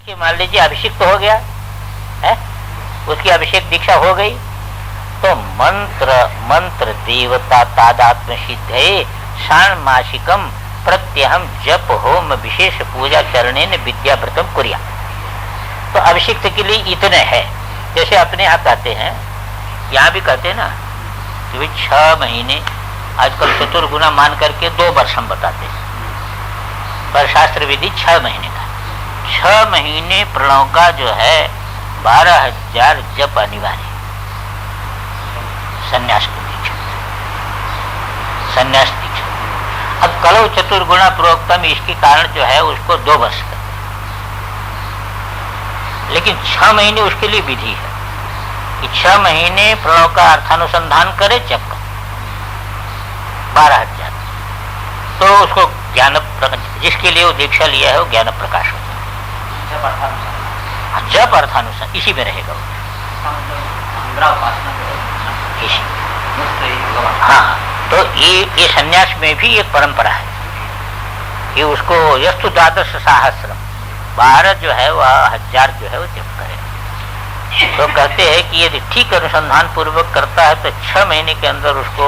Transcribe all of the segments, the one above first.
कि मान लीजिए अभिषिक्त हो गया है, उसकी अभिषेक दीक्षा हो गई, तो मंत्र देवता तादात्म सिद्धये षाण्मासिकम प्रत्यहम जप होम विशेष पूजा चरणेन विद्याव्रतम कुर्या। तो अभिषिक्त के लिए इतने हैं, जैसे अपने आप कहते हैं, यहाँ भी कहते हैं ना कि भाई 6 महीने, आजकल चतुर्गुना मान करके 2 वर्ष हम बताते हैं, पर शास्त्र विधि 6 महीने का। 6 महीने प्रणव का जो है 12,000 जप अनिवार्य, संन्यास की दीक्षा, संन्यास दीक्षा। अब कलौ चतुर्गुणा प्रोक्तम, इसके कारण जो है उसको 2 वर्ष का, लेकिन 6 महीने उसके लिए विधि है कि 6 महीने प्रणव का अर्थानुसंधान करे, जप करे 12,000, तो उसको ज्ञान, जिसके लिए वो दीक्षा लिया है वो ज्ञान प्रकाश होता है। जप अर्थानुसार इसी में रहेगा वो। हाँ, तो ये संन्यास में भी एक परंपरा है कि उसको यस्तु द्वादश सहस्रम, 12 जो है वह 1000 जो है वो जप करे। तो कहते हैं कि यदि ठीक अनुसंधान पूर्वक करता है तो 6 महीने के अंदर उसको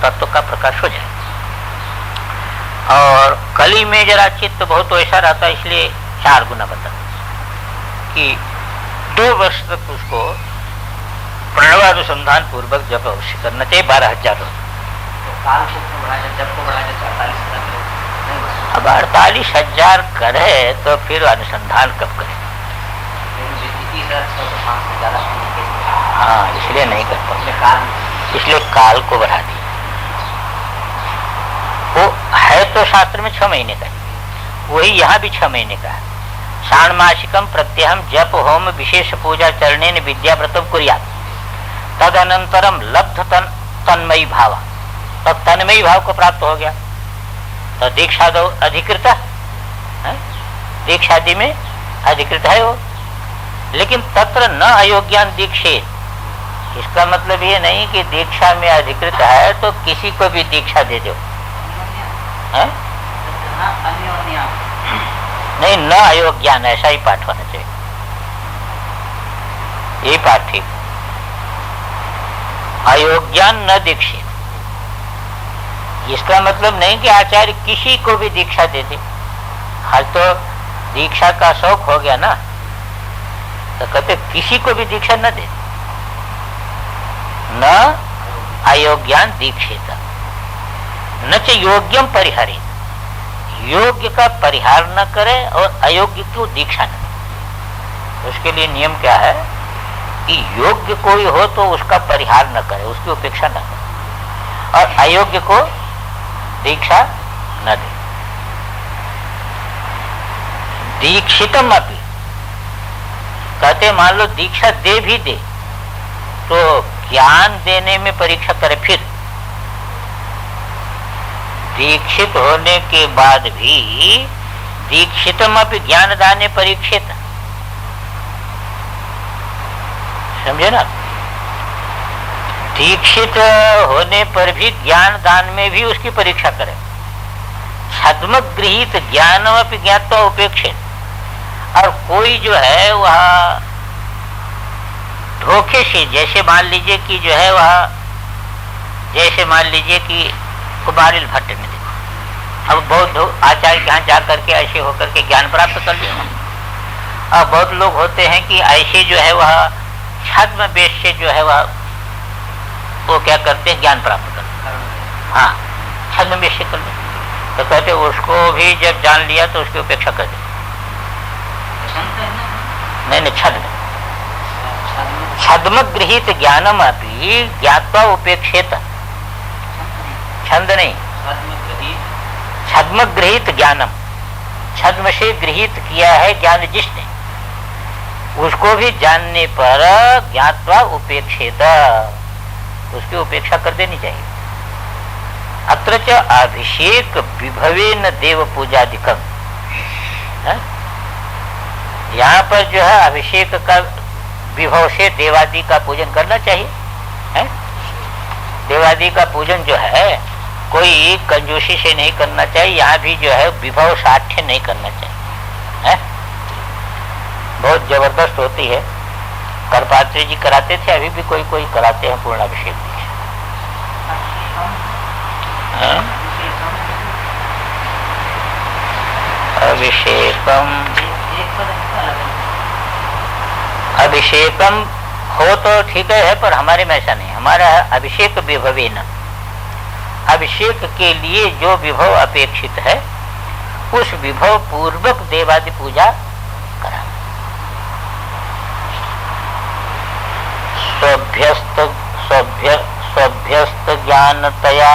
तत्व का प्रकाश हो जाए। और कली में जरा चित्त बहुत ऐसा रहता है, इसलिए 4 गुना बता कि 2 वर्ष तक उसको प्रणवानुसंधान पूर्वक जप अवश्य करना चाहिए। 12,000 हो तो काल को बढ़ाया, जब को बढ़ाया 48,000। अब 48,000 करे तो फिर अनुसंधान कब करे? हाँ, इसलिए नहीं कर पाते, इसलिए काल को बढ़ा दिया। वो है तो शास्त्र में 6 महीने का, वही यहाँ भी 6 महीने का है। षाण्मासिकम प्रत्यहम जप होम विशेष पूजा चरणेन विद्याव्रतम कुर्यात्, तदनंतरम लब्ध तन्मयी भाव, तब तन्मयी भाव को प्राप्त हो गया तो दीक्षा दो अधिकृत है, दीक्षादि में अधिकृत है वो। लेकिन तत्र न अयोग्यान दीक्षित, इसका मतलब ये नहीं कि दीक्षा में अधिकृत है तो किसी को भी दीक्षा दे दो, है? नहीं, न अयोग्यान, ऐसा ही पाठ होना चाहिए, ये पाठ ठीक। अयोग्यान न दीक्षित, इसका मतलब नहीं कि आचार्य किसी को भी दीक्षा दे दे। हर तो दीक्षा का शौक हो गया ना, तो कहते किसी को भी दीक्षा न दे। न अयोग्यान दीक्षित न च योग्यम परिहरित, योग्य का परिहार न करे और अयोग्य को दीक्षा न दे। उसके लिए नियम क्या है कि योग्य कोई हो तो उसका परिहार न करे, उसकी उपेक्षा न करे, और अयोग्य को दीक्षा न दे। दीक्षितम अपि, कहते मान लो दीक्षा दे भी दे तो ज्ञान देने में परीक्षा करे। फिर दीक्षित होने के बाद भी दीक्षितम अपि ज्ञान दाने परीक्षित, समझे ना? दीक्षित होने पर भी ज्ञान दान में भी उसकी परीक्षा करें। छद्म गृहीत ज्ञानम अपि ज्ञात्वा उपेक्षित, और कोई जो है वह धोखे से, जैसे मान लीजिए कि जो है वह, जैसे मान लीजिए कि कुमारिल भट्ट ने देखो, अब बहुत आचार्य के यहाँ जा करके ऐसे होकर के ज्ञान प्राप्त कर लिया। अब बहुत लोग होते हैं कि ऐसे जो है वह छद्म वेश से जो है वह वो क्या करते हैं, ज्ञान प्राप्त करते हैं। हाँ, छद्म वेश से कर ले, तो कहते उसको भी जब जान लिया तो उसकी उपेक्षा कर दे। नहीं, छद्म गृहीत ज्ञानम अपि ज्ञात्वा उपेक्षित, छंद नहीं, छद्म गृहीत ज्ञानम, छद्म से गृहीत किया है ज्ञान जिसने, उसको भी जानने पर ज्ञात्वा उपेक्षित, उसकी उपेक्षा कर देनी चाहिए। अत्र च अभिषेक विभवेन देव पूजादिकम, यहाँ पर जो है अभिषेक का विभव से देवादि का पूजन करना चाहिए, है? देवादि का पूजन जो है कोई कंजूसी से नहीं करना चाहिए। यहाँ भी जो है विभव साठ्य नहीं करना चाहिए, है? जबरदस्त होती है। करपात्री जी कराते थे, अभी भी कोई कोई कराते हैं पूर्णाभिषेक दीक्षा। अभिषेकम अभिषेकम हो तो ठीक है, पर हमारे में ऐसा नहीं। हमारा है अभिषेक विभवेन। अभिषेक के लिए जो विभव अपेक्षित है उस विभव पूर्वक देवादि पूजा करा। स्वभ्यस्त ज्ञानतया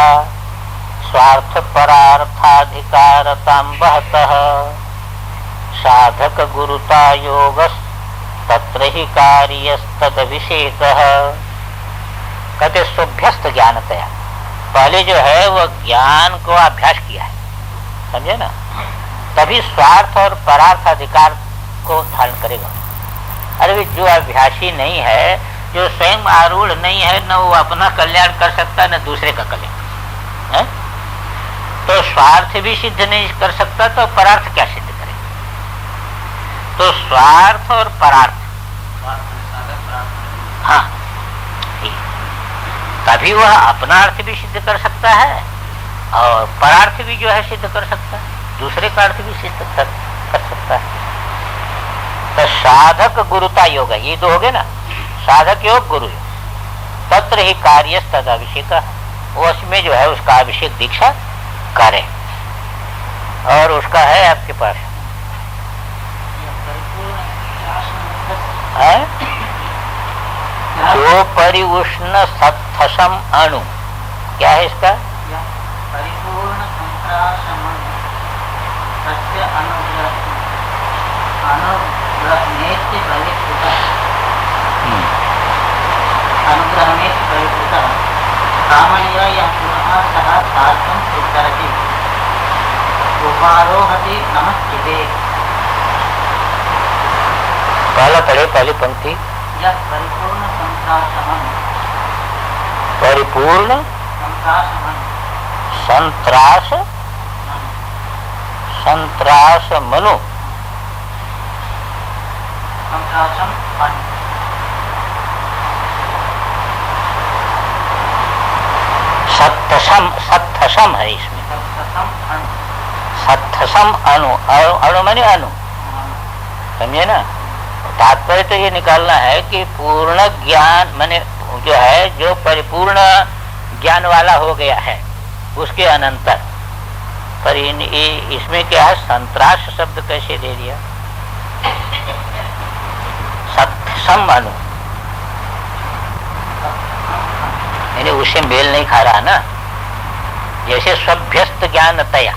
स्वार्थ परार्थाधिकारतां बहतः साधक गुरुता योगस् तत्र ही कार्यस्तदभिषेकः। कहते स्वभ्यस्त ज्ञानतया, पहले जो है वो ज्ञान को अभ्यास किया है, समझे ना, तभी स्वार्थ और परार्थ अधिकार को धारण करेगा। अरे जो अभ्यासी नहीं है, जो स्वयं आरूढ़ नहीं है, न वो अपना कल्याण कर सकता न दूसरे का कल्याण है, तो स्वार्थ भी सिद्ध नहीं कर सकता, तो परार्थ क्या सिद्ध करेगा? तो स्वार्थ और परार्थ, हाँ, तभी वह अपना अर्थ भी सिद्ध कर सकता है और परार्थ भी जो है सिद्ध कर सकता है, दूसरे का अर्थ भी सिद्ध कर सकता है। तो साधक गुरुता योग है, ये दो हो गए ना, साधक योग गुरु योग। तत्र ही कार्य तद अभिषेक, वो उसमें जो है उसका अभिषेक दीक्षा करे। और उसका है आपके पास है जो परिउष्ण सत्थसम अणु, क्या है इसका? परिपूर्ण अनुग्रह में परिपूर्ण कामनीय यह पुनः सह सार्थम उत्तरति उपारोहति नमस्ते। पहला पढ़े, पहली पंक्ति। यह परिपूर्ण संत्रासमन, परिपूर्ण संत्रास संत्रास मनु, संत्रासम सत्थसम, सत्थसम है इसमें, सत्थसम अणु, अणु माने अणु, समझे ना। तात्पर्य तो ये निकालना है कि पूर्ण ज्ञान माने जो है, जो परिपूर्ण ज्ञान वाला हो गया है उसके अनंतर। पर इसमें क्या है, संत्रास शब्द कैसे दे दिया? सत्सम अनु, यानी उससे मेल नहीं खा रहा ना, जैसे स्वभ्यस्त ज्ञान तया,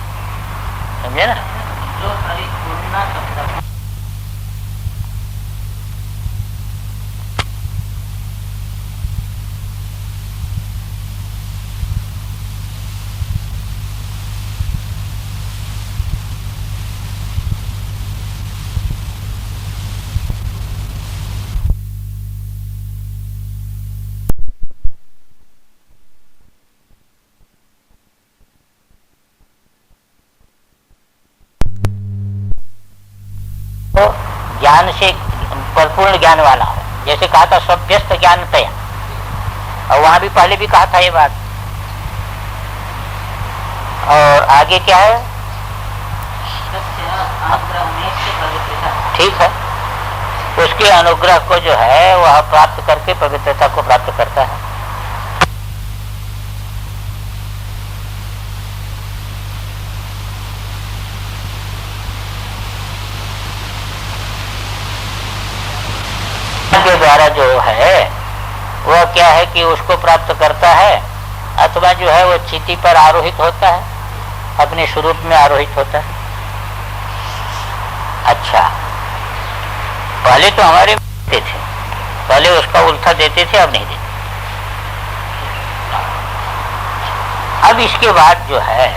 समझे ना। जो परिपूर्ण शब्द ज्ञान से परिपूर्ण ज्ञान वाला हो, जैसे कहा था स्वभ्यस्त ज्ञान तया, और वहां भी पहले भी कहा था ये बात। और आगे क्या है? ठीक है, उसके अनुग्रह को जो है वह प्राप्त करके पवित्रता को प्राप्त करता है। के द्वारा जो है वह क्या है कि उसको प्राप्त करता है, अथवा जो है वो चिति पर आरोहित होता है, अपने स्वरूप में आरोहित होता है। अच्छा, पहले तो हमारे देते थे, पहले उसका उल्था देते थे, अब नहीं देते। अब इसके बाद जो है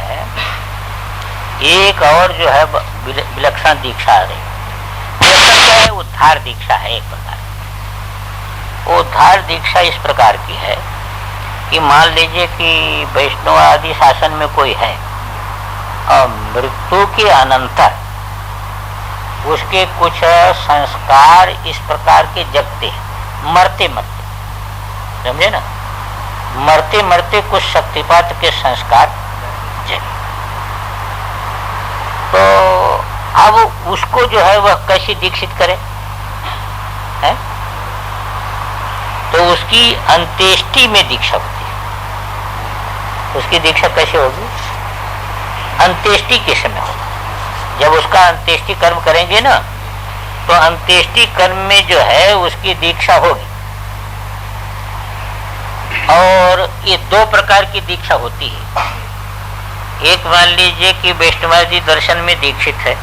एक और जो है विलक्षण दीक्षा आ रही है, उद्धार दीक्षा है। एक प्रकार उद्धार दीक्षा इस प्रकार की है कि मान लीजिए कि वैष्णव आदि शासन में कोई है और मृत्यु के अनंतर उसके कुछ संस्कार इस प्रकार के जगते हैं मरते मरते, समझे ना, मरते मरते कुछ शक्तिपात के संस्कार जगे। तो अब उसको जो है वह कैसे दीक्षित करे है? तो उसकी अंत्येष्टि में दीक्षा होती है। उसकी दीक्षा कैसे होगी? अंत्येष्टि के समय होगा। जब उसका अंत्येष्टि कर्म करेंगे ना, तो अंत्येष्टि कर्म में जो है उसकी दीक्षा होगी। और ये दो प्रकार की दीक्षा होती है। एक मान लीजिए कि वैष्णवादी दर्शन में दीक्षित है,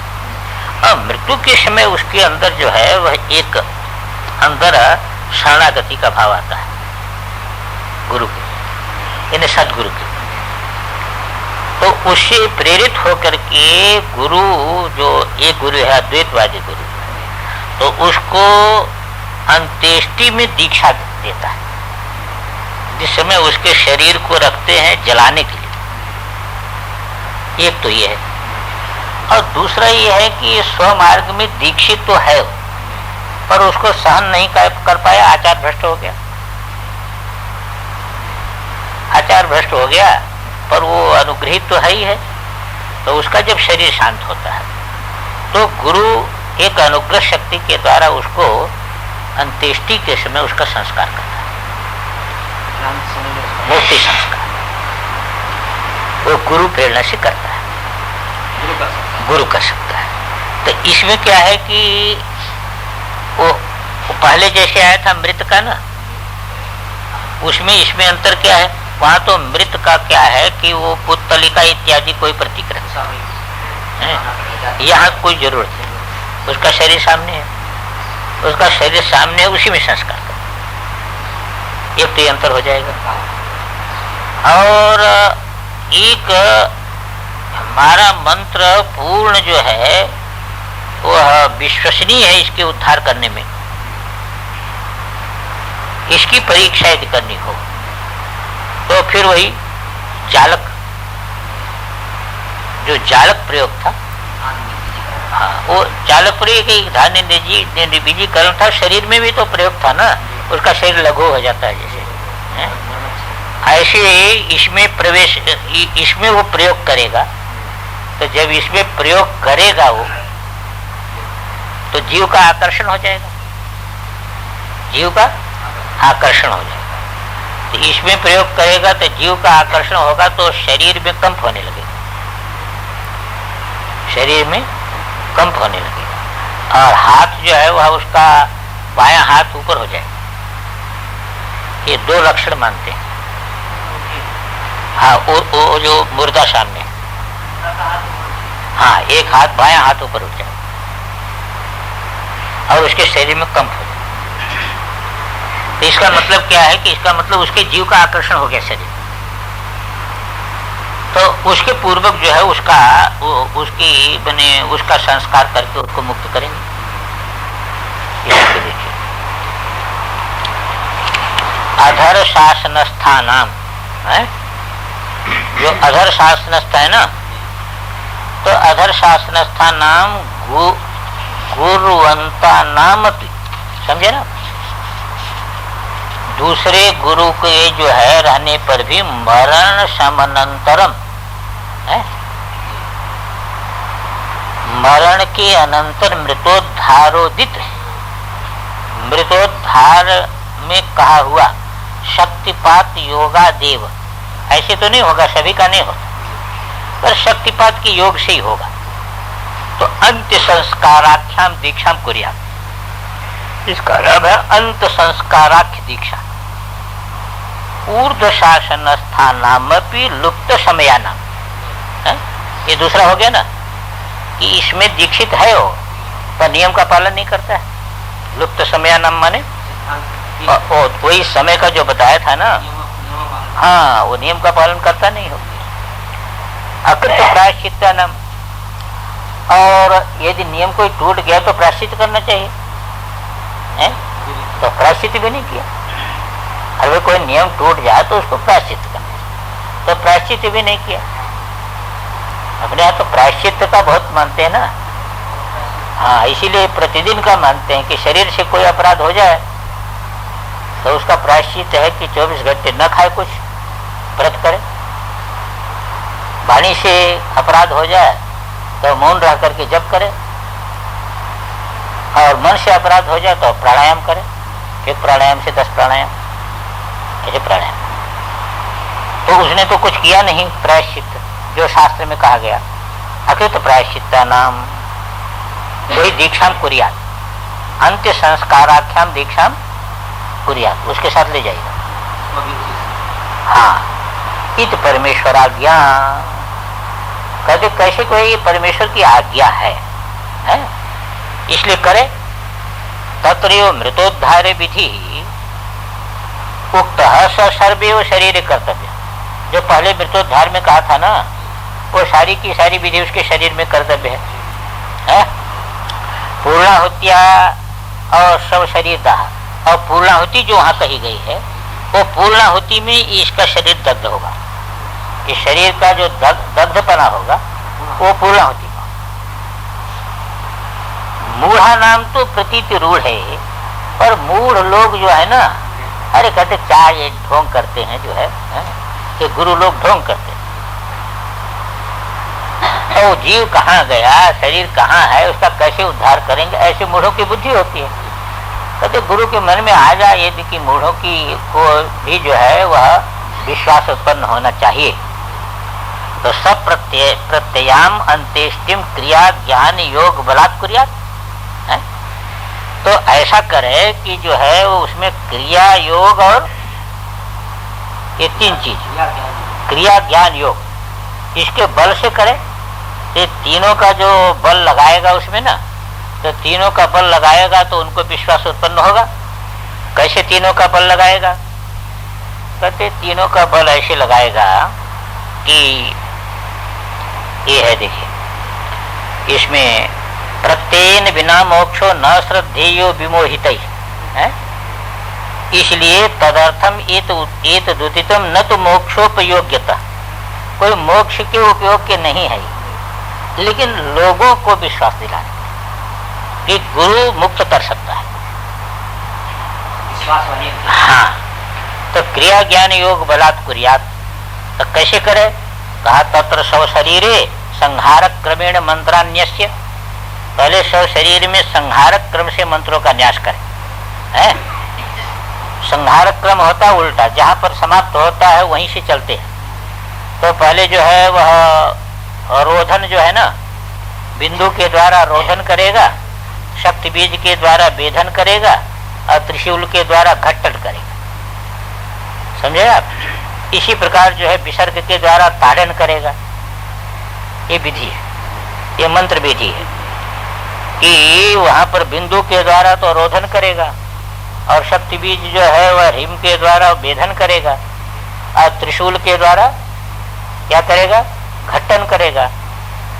और मृत्यु के समय उसके अंदर जो है वह एक अंदर शरणागति का भाव आता है गुरु के, यानी सदगुरु के। तो उससे प्रेरित होकर के गुरु, जो एक गुरु है अद्वैतवादी गुरु, तो उसको अंत्येष्टि में दीक्षा देता है, जिस समय उसके शरीर को रखते हैं जलाने के लिए। एक तो ये है, और दूसरा ये है कि स्वमार्ग में दीक्षित तो है पर उसको सहन नहीं कर पाया, आचार भ्रष्ट हो गया। आचार भ्रष्ट हो गया, पर वो अनुग्रहित तो है ही है। तो उसका जब शरीर शांत होता है तो गुरु एक अनुग्रह शक्ति के द्वारा उसको अंत्येष्टि के समय उसका संस्कार करता है, मुक्ति संस्कार। वो गुरु प्रेरणा से करता है, गुरु कर सकता है। तो इसमें क्या है कि वो पहले जैसे आया था मृत का ना, उसमें इसमें अंतर क्या है? वहां तो मृत का क्या है कि वो पुतलिका इत्यादि कोई प्रतीक रखता है, यहाँ कोई जरूरत नहीं। उसका शरीर सामने है, उसका शरीर सामने है, उसी में संस्कार कर, एक तो अंतर हो जाएगा। और एक हमारा मंत्र पूर्ण जो है वह विश्वसनीय है इसके उद्धार करने में। इसकी परीक्षा यदि करनी हो तो फिर वही जालक, जो जालक प्रयोग था, हाँ, वो जालक प्रयोग एक धान्य निर्बीजीकरण था। शरीर में भी तो प्रयोग था ना, उसका शरीर लघु हो जाता है जैसे है? ऐसे इसमें प्रवेश, इसमें वो प्रयोग करेगा। तो जब इसमें प्रयोग करेगा वो, तो जीव का आकर्षण हो जाएगा, जीव का आकर्षण हो जाएगा। तो इसमें प्रयोग करेगा तो जीव का आकर्षण होगा, तो शरीर में कंप होने लगेगा, शरीर में कंप होने लगेगा। और हाथ जो है वह उसका बायां हाथ ऊपर हो जाएगा। ये दो लक्षण मानते हैं। हाँ, वो जो मुर्दा सामने, हाँ, एक हाथ बायां हाथ ऊपर उठ जाए और उसके शरीर में कंप हो जाए। तो इसका मतलब क्या है कि इसका मतलब उसके जीव का आकर्षण हो गया शरीर। तो उसके पूर्वक जो है उसका उसकी बने उसका संस्कार करके उसको मुक्त करेंगे। देखिए, अधर शासन स्थानाम है, जो अधर शासनस्थ है ना, तो अधर शासनस्था नाम गुरुवंता नाम, समझे ना, दूसरे गुरु के जो है रहने पर भी मरण समनंतरम है, मरण के अनंतर मृतोद्धारोदित, मृतोद्धार में कहा हुआ शक्तिपात योगा देव, ऐसे तो नहीं होगा, सभी का नहीं होगा, पर शक्तिपात की योग से ही होगा। तो अंत्य संस्काराख्याम दीक्षा कुर्या, इसका नाम है अंत संस्काराख्य दीक्षा। ऊर्ध्व शासन स्थानाम लुप्त समयानाम, ये दूसरा हो गया ना, कि इसमें दीक्षित है वो, पर नियम का पालन नहीं करता है। लुप्त समयानाम माने वही समय का जो बताया था ना, हाँ, वो नियम का पालन करता नहीं हो। अकृत प्रायश्चित नाम, और यदि नियम कोई टूट गया तो प्रायश्चित करना चाहिए है? तो प्रायश्चित भी नहीं किया। अगर कोई नियम टूट जाए तो उसको प्रायश्चित करना, तो प्रायश्चित भी नहीं किया। अपने यहाँ तो प्रायश्चित का बहुत मानते हैं ना, हाँ, इसीलिए प्रतिदिन का मानते हैं कि शरीर से कोई अपराध हो जाए तो उसका प्रायश्चित है कि 24 घंटे न खाए, कुछ व्रत करे। वाणी से अपराध हो जाए तो मौन रह करके जप करे, और मन से अपराध हो जाए तो प्राणायाम करे। एक प्राणायाम से 10 प्राणायाम, ऐसे प्राणायाम। तो उसने तो कुछ किया नहीं प्रायश्चित, जो शास्त्र में कहा गया अकृत प्रायश्चित्ता नाम वही दीक्षाम कुरियात, अंत्य संस्काराख्याम दीक्षाम कुरियात, उसके साथ ले जाएगा। हाँ, इत परमेश्वर आज्ञा, कहते कैसे कोई परमेश्वर की आज्ञा है? इसलिए करे। तत्रैव मृतोद्धारे विधि उक्त सर्वैव शरीर कर्तव्य, जो पहले मृतोद्धार में कहा था ना, वो सारी की सारी विधि उसके शरीर में कर्तव्य है। पूर्णाहुतिया और सब शरीर दाह, और पूर्णाहुति जो वहां कही गई है वो पूर्णाहुति में इसका शरीर दग्ध होगा। इस शरीर का जो दग्धपना होगा वो पूर्णाहुति का। मूढ़ा नाम तो प्रतीति रूढ़ है, और मूढ़ लोग जो है ना, अरे कहते चार ये ढोंग करते हैं, जो है ये गुरु लोग ढोंग करते हैं। तो जीव कहाँ गया, शरीर कहाँ है, उसका कैसे उद्धार करेंगे, ऐसे मूढ़ों की बुद्धि होती है। कहते गुरु के मन में आ जाए यदि कि मूढ़ों की को भी जो है वह विश्वास उत्पन्न होना चाहिए, तो सब प्रत्ययाम अंत्येष्टिम क्रिया ज्ञान योग बलात् कुर्यात्। तो ऐसा करे कि जो है वो उसमें क्रिया योग और ये 3 चीज, क्रिया ज्ञान योग, इसके बल से करे। ये तीनों का जो बल लगाएगा उसमें ना, तो तीनों का बल लगाएगा तो उनको विश्वास उत्पन्न होगा। कैसे तीनों का बल लगाएगा? कहते तीनों का बल ऐसे लगाएगा कि ये है, देखिए इसमें प्रत्येन बिना मोक्षो न श्रद्धेयो विमोहित है, इसलिए तदर्थम एत दुतितम न तो मोक्षोपयोग्यता, कोई मोक्ष के उपयोग के नहीं है, लेकिन लोगों को विश्वास दिलाने कि गुरु मुक्त कर सकता है। हाँ, तो क्रिया ज्ञान योग बलात् कुर्यात्। तो कैसे करे? कहा तत्र सव शरीरे संहारक क्रमेण मंत्रान्यस्य, पहले सव शरीर में संहारक क्रम से मंत्रों का न्यास करे। संहारक क्रम होता है उल्टा, जहाँ पर समाप्त होता है वहीं से चलते हैं। तो पहले जो है वह रोधन जो है ना, बिंदु के द्वारा रोधन करेगा, शक्ति बीज के द्वारा वेधन करेगा, और त्रिशूल के द्वारा घट्टन करेगा। समझे आप? इसी प्रकार जो है विसर्ग के द्वारा ताड़न करेगा। ये विधि है, ये मंत्र विधि है कि वहां पर बिंदु के द्वारा तो रोधन करेगा, और शक्ति बीज जो है वह हिम के द्वारा वेधन करेगा, और त्रिशूल के द्वारा क्या करेगा? घट्टन करेगा,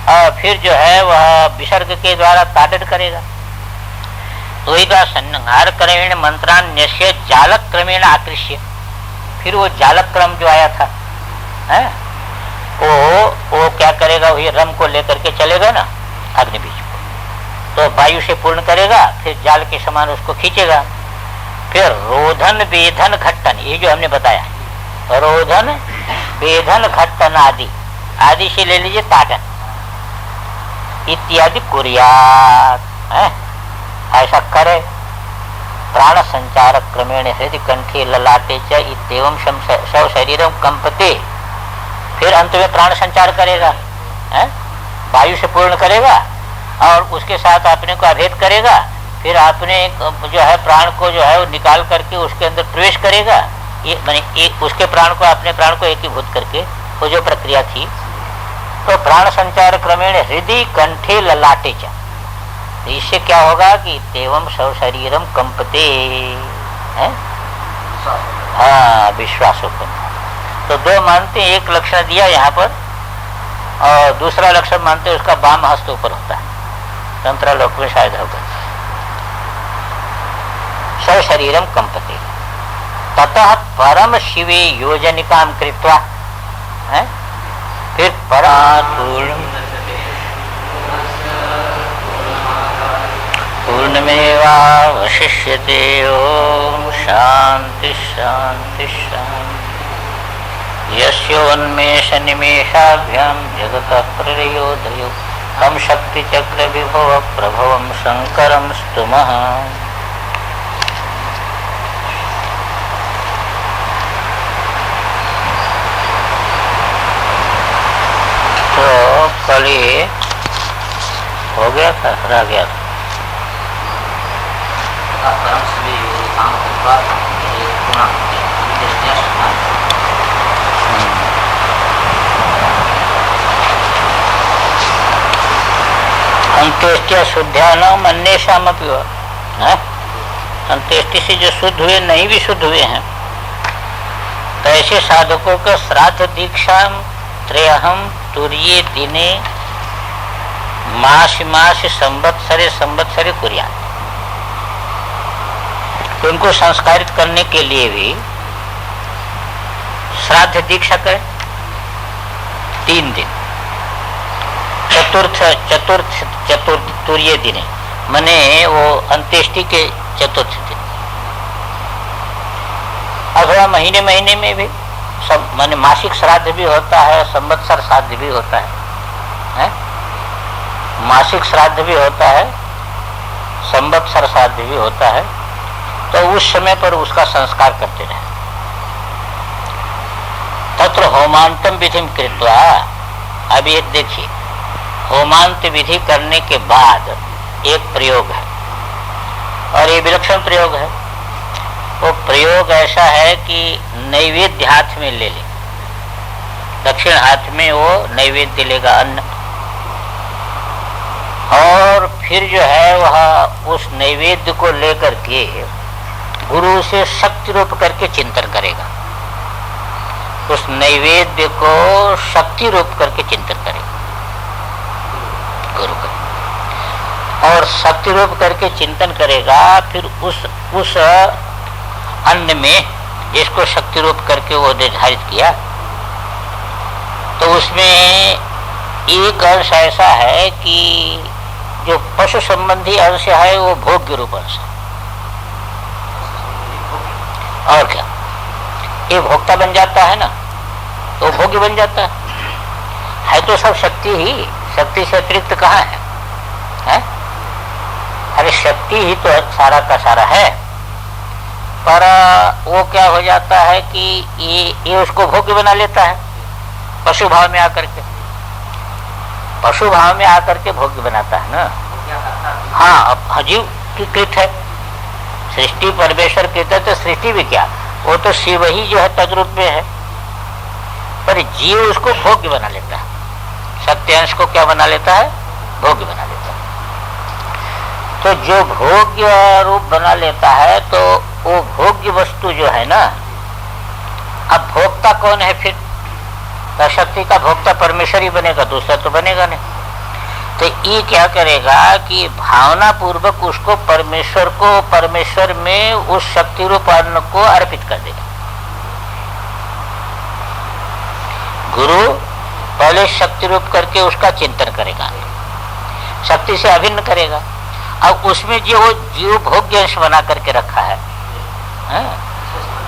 और फिर जो है वह विसर्ग के द्वारा ताड़न करेगा। तो संहार क्रमेण मंत्रान्यस्य जालक क्रमेण आकृष्य, फिर वो जालक क्रम जो आया था है, वो क्या करेगा? वही रम को लेकर के चलेगा ना अग्नि बीज को, तो वायु से पूर्ण करेगा, फिर जाल के समान उसको खींचेगा। फिर रोधन वेधन घट्टन, ये जो हमने बताया, रोधन वेधन घट्टन आदि से ले लीजिए ताड़न इत्यादि कुर्यात्। ऐसा करे। प्राण संचार क्रमेण हृदय कंठे ललाटे च इत्येवं शव शरीरम कंपते, फिर अंत में प्राण संचार करेगा, वायु से पूर्ण करेगा, और उसके साथ अपने को अभेद करेगा, फिर अपने जो है प्राण को जो है वो निकाल करके उसके अंदर प्रवेश करेगा। ये माने उसके प्राण को अपने प्राण को एकीभूत करके वो जो प्रक्रिया थी। तो प्राण संचार क्रमेण हृदय कंठे ललाटे च, इससे क्या होगा कि तेवम शव शरीरम कंपते, हाँ विश्वास उत्पन्न। तो दो मानते, एक लक्षण दिया यहाँ पर, और दूसरा लक्षण मानते उसका वाम हस्त ऊपर होता है, तंत्रालोक में शायद होगा। शव शरीरम कंपते ततः परम शिवे योजनिकाम कृत्वा, फिर परातुल तन्मेवावशिष्यते। ओम शांति शांति शांति। यस्योन्मेषनिमेषाभ्यां जगतः प्रलयोदयो तं शक्तिचक्रविभव प्रभवं शंकरं स्तुमः। तो कल ये हो गया था, रह गया था। अंत्येष्टिया शुद्धानाम अन्येषामपि वा। अंत्येष्टि से जो शुद्ध हुए नहीं भी शुद्ध हुए हैं, तो ऐसे साधकों का श्राद्ध दीक्षा त्रयहम तुर्ये दिने मास मास संवत्सरे संवत्सरे कुर्यात्। उनको संस्कारित करने के लिए भी श्राद्ध दीक्षा करें 3 दिन, चतुर्थ तुर्य दिने, मने वो अंत्येष्टि के चतुर्थ दिन, अथवा महीने महीने में भी सब, माने मासिक श्राद्ध भी होता है, संवत्सर श्राद्ध भी होता है, मासिक श्राद्ध भी होता है, संवत्सर श्राद्ध भी होता है। तो उस समय पर उसका संस्कार करते रहे। तत्र होमांतम विधि कृत्वा, अब एक देखिए, होमांत विधि करने के बाद एक प्रयोग है, और ये विलक्षण प्रयोग है। वो प्रयोग ऐसा है कि नैवेद्य हाथ में ले ले, दक्षिण हाथ में वो नैवेद्य लेगा अन्न, और फिर जो है वह उस नैवेद्य को लेकर के गुरु से शक्ति रूप करके चिंतन करेगा। उस नैवेद्य को शक्ति रूप करके चिंतन करेगा गुरु का, और शक्ति रूप करके चिंतन करेगा। फिर उस अन्न में जिसको शक्ति रूप करके वो निर्धारित किया, तो उसमें एक अंश ऐसा है कि जो पशु संबंधी अंश है वो भोग्य रूप अंश है। और क्या, ये भोक्ता बन जाता है ना, तो भोग्य बन जाता है तो सब शक्ति ही, शक्ति से अतिरिक्त कहाँ है? अरे शक्ति ही तो सारा का सारा है, पर वो क्या हो जाता है कि ये उसको भोग्य बना लेता है, पशु भाव में आकर के, पशु भाव में आकर के भोग्य बनाता है ना। हाँ, अब जीव की कृत है, सृष्टि परमेश्वर कृत है, तो सृष्टि भी क्या, वो तो शिव ही जो है तद्रूप में है, पर जीव उसको भोग्य बना लेता है, सत्यांश को क्या बना लेता है? भोग्य बना लेता है। तो जो भोग्य रूप बना लेता है, तो वो भोग्य वस्तु जो है ना, अब भोक्ता कौन है फिर? तो शक्ति का भोक्ता परमेश्वर ही बनेगा, दूसरा तो बनेगा नहीं। तो ये क्या करेगा कि भावना पूर्वक उसको परमेश्वर में उस शक्ति रूप अन्न को अर्पित कर देगा। गुरु पहले शक्ति रूप करके उसका चिंतन करेगा, शक्ति से अभिन्न करेगा। अब उसमें जो जीव भोग्य अंश बना करके रखा है,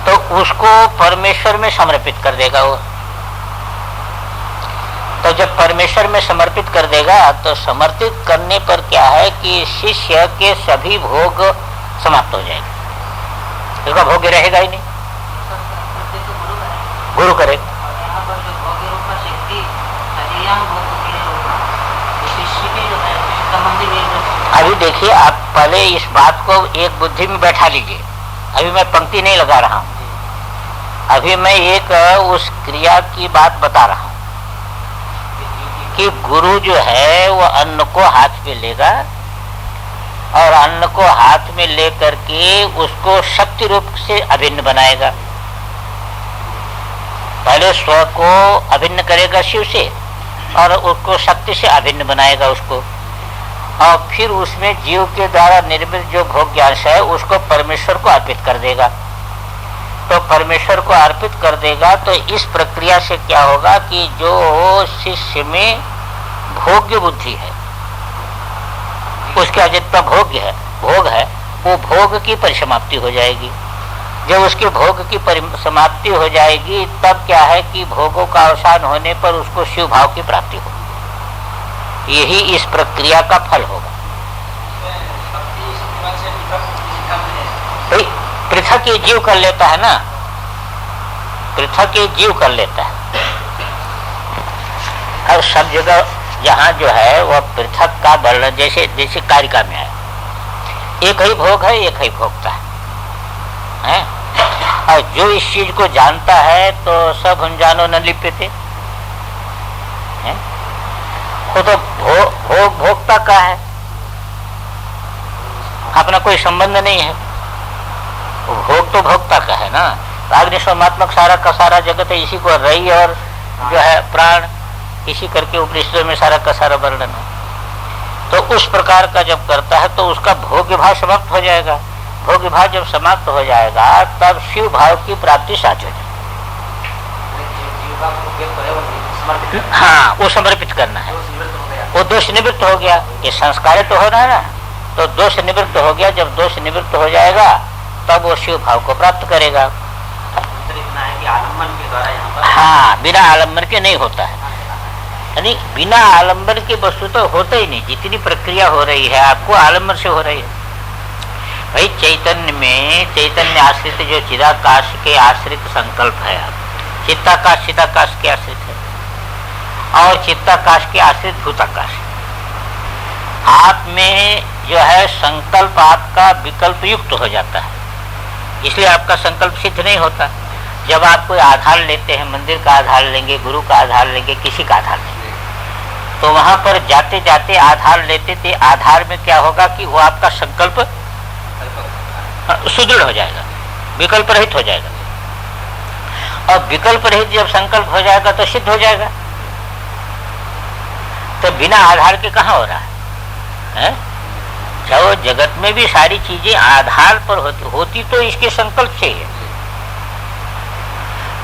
तो उसको परमेश्वर में समर्पित कर देगा वो। तो जब परमेश्वर में समर्पित कर देगा, तो समर्पित करने पर क्या है कि शिष्य के सभी भोग समाप्त हो जाएंगे, उसका भोग्य रहेगा ही नहीं, गुरु करेगा। अभी देखिए, आप पहले इस बात को एक बुद्धि में बैठा लीजिए। अभी मैं पंक्ति नहीं लगा रहा हूं, अभी मैं एक उस क्रिया की बात बता रहा हूं कि गुरु जो है वो अन्न को हाथ में लेगा, और अन्न को हाथ में लेकर के उसको शक्ति रूप से अभिन्न बनाएगा। पहले स्व को अभिन्न करेगा शिव से, और उसको शक्ति से अभिन्न बनाएगा उसको, और फिर उसमें जीव के द्वारा निर्मित जो भोग्यांश है उसको परमेश्वर को अर्पित कर देगा। तो परमेश्वर को अर्पित कर देगा, तो इस प्रक्रिया से क्या होगा कि जो शिष्य में भोग्य बुद्धि है, उसका जितना भोग्य है, भोग वो भोग की परिसमाप्ति हो जाएगी। जब उसके भोग की परिसमाप्ति हो जाएगी तब क्या है कि भोगों का अवसान होने पर उसको शिव भाव की प्राप्ति होगी। यही इस प्रक्रिया का फल होगा। भाई पृथक ये जीव कर लेता है ना, पृथक ये जीव कर लेता है। और सब जगह जहाँ जो है वह पृथक का वर्णन, जैसे जैसे कारिका में है, एक ही भोग है, एक ही भोगता है। और जो इस चीज को जानता है तो सब हम जानो न लिप्यते, वो तो भोग भोगता का है, अपना कोई संबंध नहीं है। भोग तो भोगता का है ना। अग्निशोमात्मक सारा का सारा जगत है, इसी को रई और जो है प्राण, इसी करके उपनिषदों में सारा का सारा वर्णन है। तो उस प्रकार का जब करता है तो उसका भोग्य भाव समाप्त हो जाएगा। भोग्य भाव जब समाप्त हो जाएगा तब शिव भाव की प्राप्ति साध्य हो जाएगी। हाँ, वो समर्पित करना है, वो दोष निवृत्त हो गया। ये संस्कार तो हो रहा है ना, तो दोष निवृत्त हो गया। जब दोष निवृत्त हो जाएगा तब वो शिव भाव को प्राप्त करेगा। आलम्बन के द्वारा यहाँ पर, हाँ, बिना आलम्बन के नहीं होता है। यानी बिना आलम्बन के वस्तु तो होता ही नहीं। जितनी प्रक्रिया हो रही है आपको आलम्बन से हो रही है। भाई चैतन्य में, चैतन्य आश्रित जो चिदाकाश के आश्रित संकल्प है, आप चित्ताकाश चिदाकाश के आश्रित है और चित्ताकाश के आश्रित भूताकाश। आप में जो है संकल्प आपका विकल्प युक्त हो जाता है, इसलिए आपका संकल्प सिद्ध नहीं होता। जब आप कोई आधार लेते हैं, मंदिर का आधार लेंगे, गुरु का आधार लेंगे, किसी का आधार लेंगे, तो वहां पर जाते जाते आधार लेते थे, आधार में क्या होगा कि वो आपका संकल्प सुदृढ़ हो जाएगा, विकल्प रहित हो जाएगा। और विकल्प रहित जब संकल्प हो जाएगा तो सिद्ध हो जाएगा। तो बिना आधार के कहाँ हो रहा है? जो जगत में भी सारी चीजें आधार पर होती तो इसके संकल्प से है,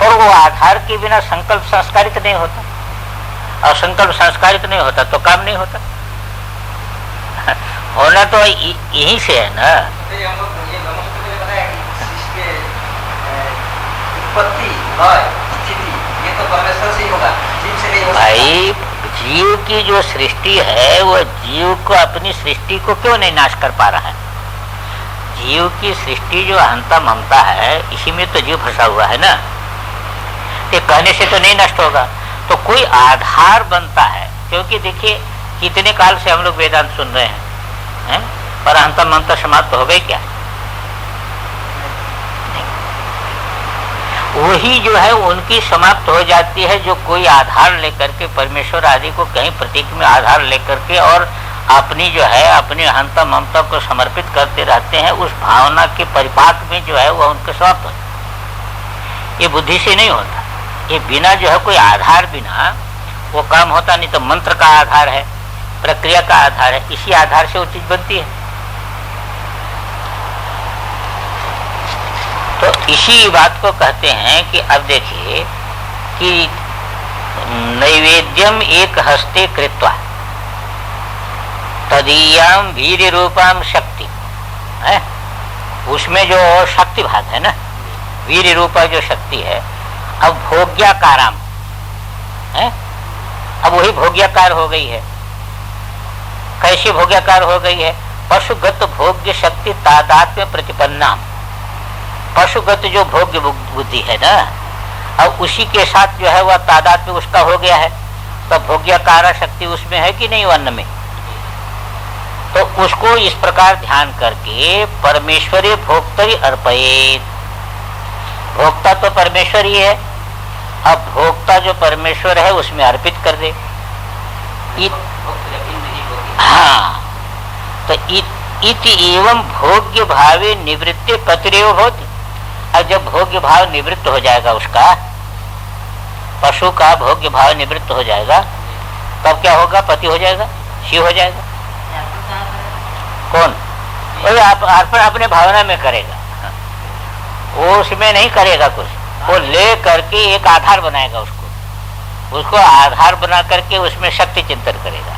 और वो आधार के बिना संकल्प संस्कारित नहीं होता, और संकल्प संस्कारित नहीं होता तो काम नहीं होता। होना तो यहीं से है ना। भाई जीव की जो सृष्टि है वो जीव को, अपनी सृष्टि को क्यों नहीं नाश कर पा रहा है? जीव की सृष्टि जो अहंता ममता है, इसी में तो जीव फंसा हुआ है ना। ये कहने से तो नहीं नष्ट होगा, तो कोई आधार बनता है। क्योंकि देखिए कितने काल से हम लोग वेदांत सुन रहे हैं, पर अहंता ममता समाप्त हो गई क्या? वही जो है उनकी समाप्त हो जाती है, जो कोई आधार लेकर के, परमेश्वर आदि को कहीं प्रतीक में आधार लेकर के और अपनी जो है अपनी अहंता ममता को समर्पित करते रहते हैं, उस भावना के परिपाक में जो है वह उनके समाप्त होता है। ये बुद्धि से नहीं होता, ये बिना जो है कोई आधार बिना वो काम होता नहीं। तो मंत्र का आधार है, प्रक्रिया का आधार है, इसी आधार से वो चीज बनती है। तो इसी बात को कहते हैं कि अब देखिए कि नैवेद्यम एक हस्ते कृत्वा तदीयाम वीर्य रूपाम शक्ति है, उसमें जो शक्ति भाग है ना, वीर्य रूपा जो शक्ति है, अब भोग्याकाराम है, अब वही भोग्याकार हो गई है। कैसे भोग्याकार हो गई है? पशुगत भोग्य शक्ति तादात्म्य प्रतिपन्ना। पशुगत जो भोग्य बुद्धि है ना, अब उसी के साथ जो है वह तादात्म्य उसका हो गया है। तो भोग्याकार शक्ति उसमें है कि नहीं, अन्न में? तो उसको इस प्रकार ध्यान करके परमेश्वरी भोक्तरी अर्पयेत। भोक्ता तो परमेश्वर ही है, अब भोक्ता जो परमेश्वर है उसमें अर्पित कर दे। हाँ, तो इति एवं भोग्य भावे निवृत्ति पतिरेव होती। अब जब भोग्य भाव निवृत्त हो जाएगा, उसका पशु का भोग्य भाव निवृत्त हो जाएगा, तब क्या होगा? पति हो जाएगा, शिव हो जाएगा। कौन? वही आप अर्पण अपने भावना में करेगा, वो उसमें नहीं करेगा कुछ, वो ले करके एक आधार बनाएगा, उसको आधार बना करके उसमें शक्ति चिंतन करेगा।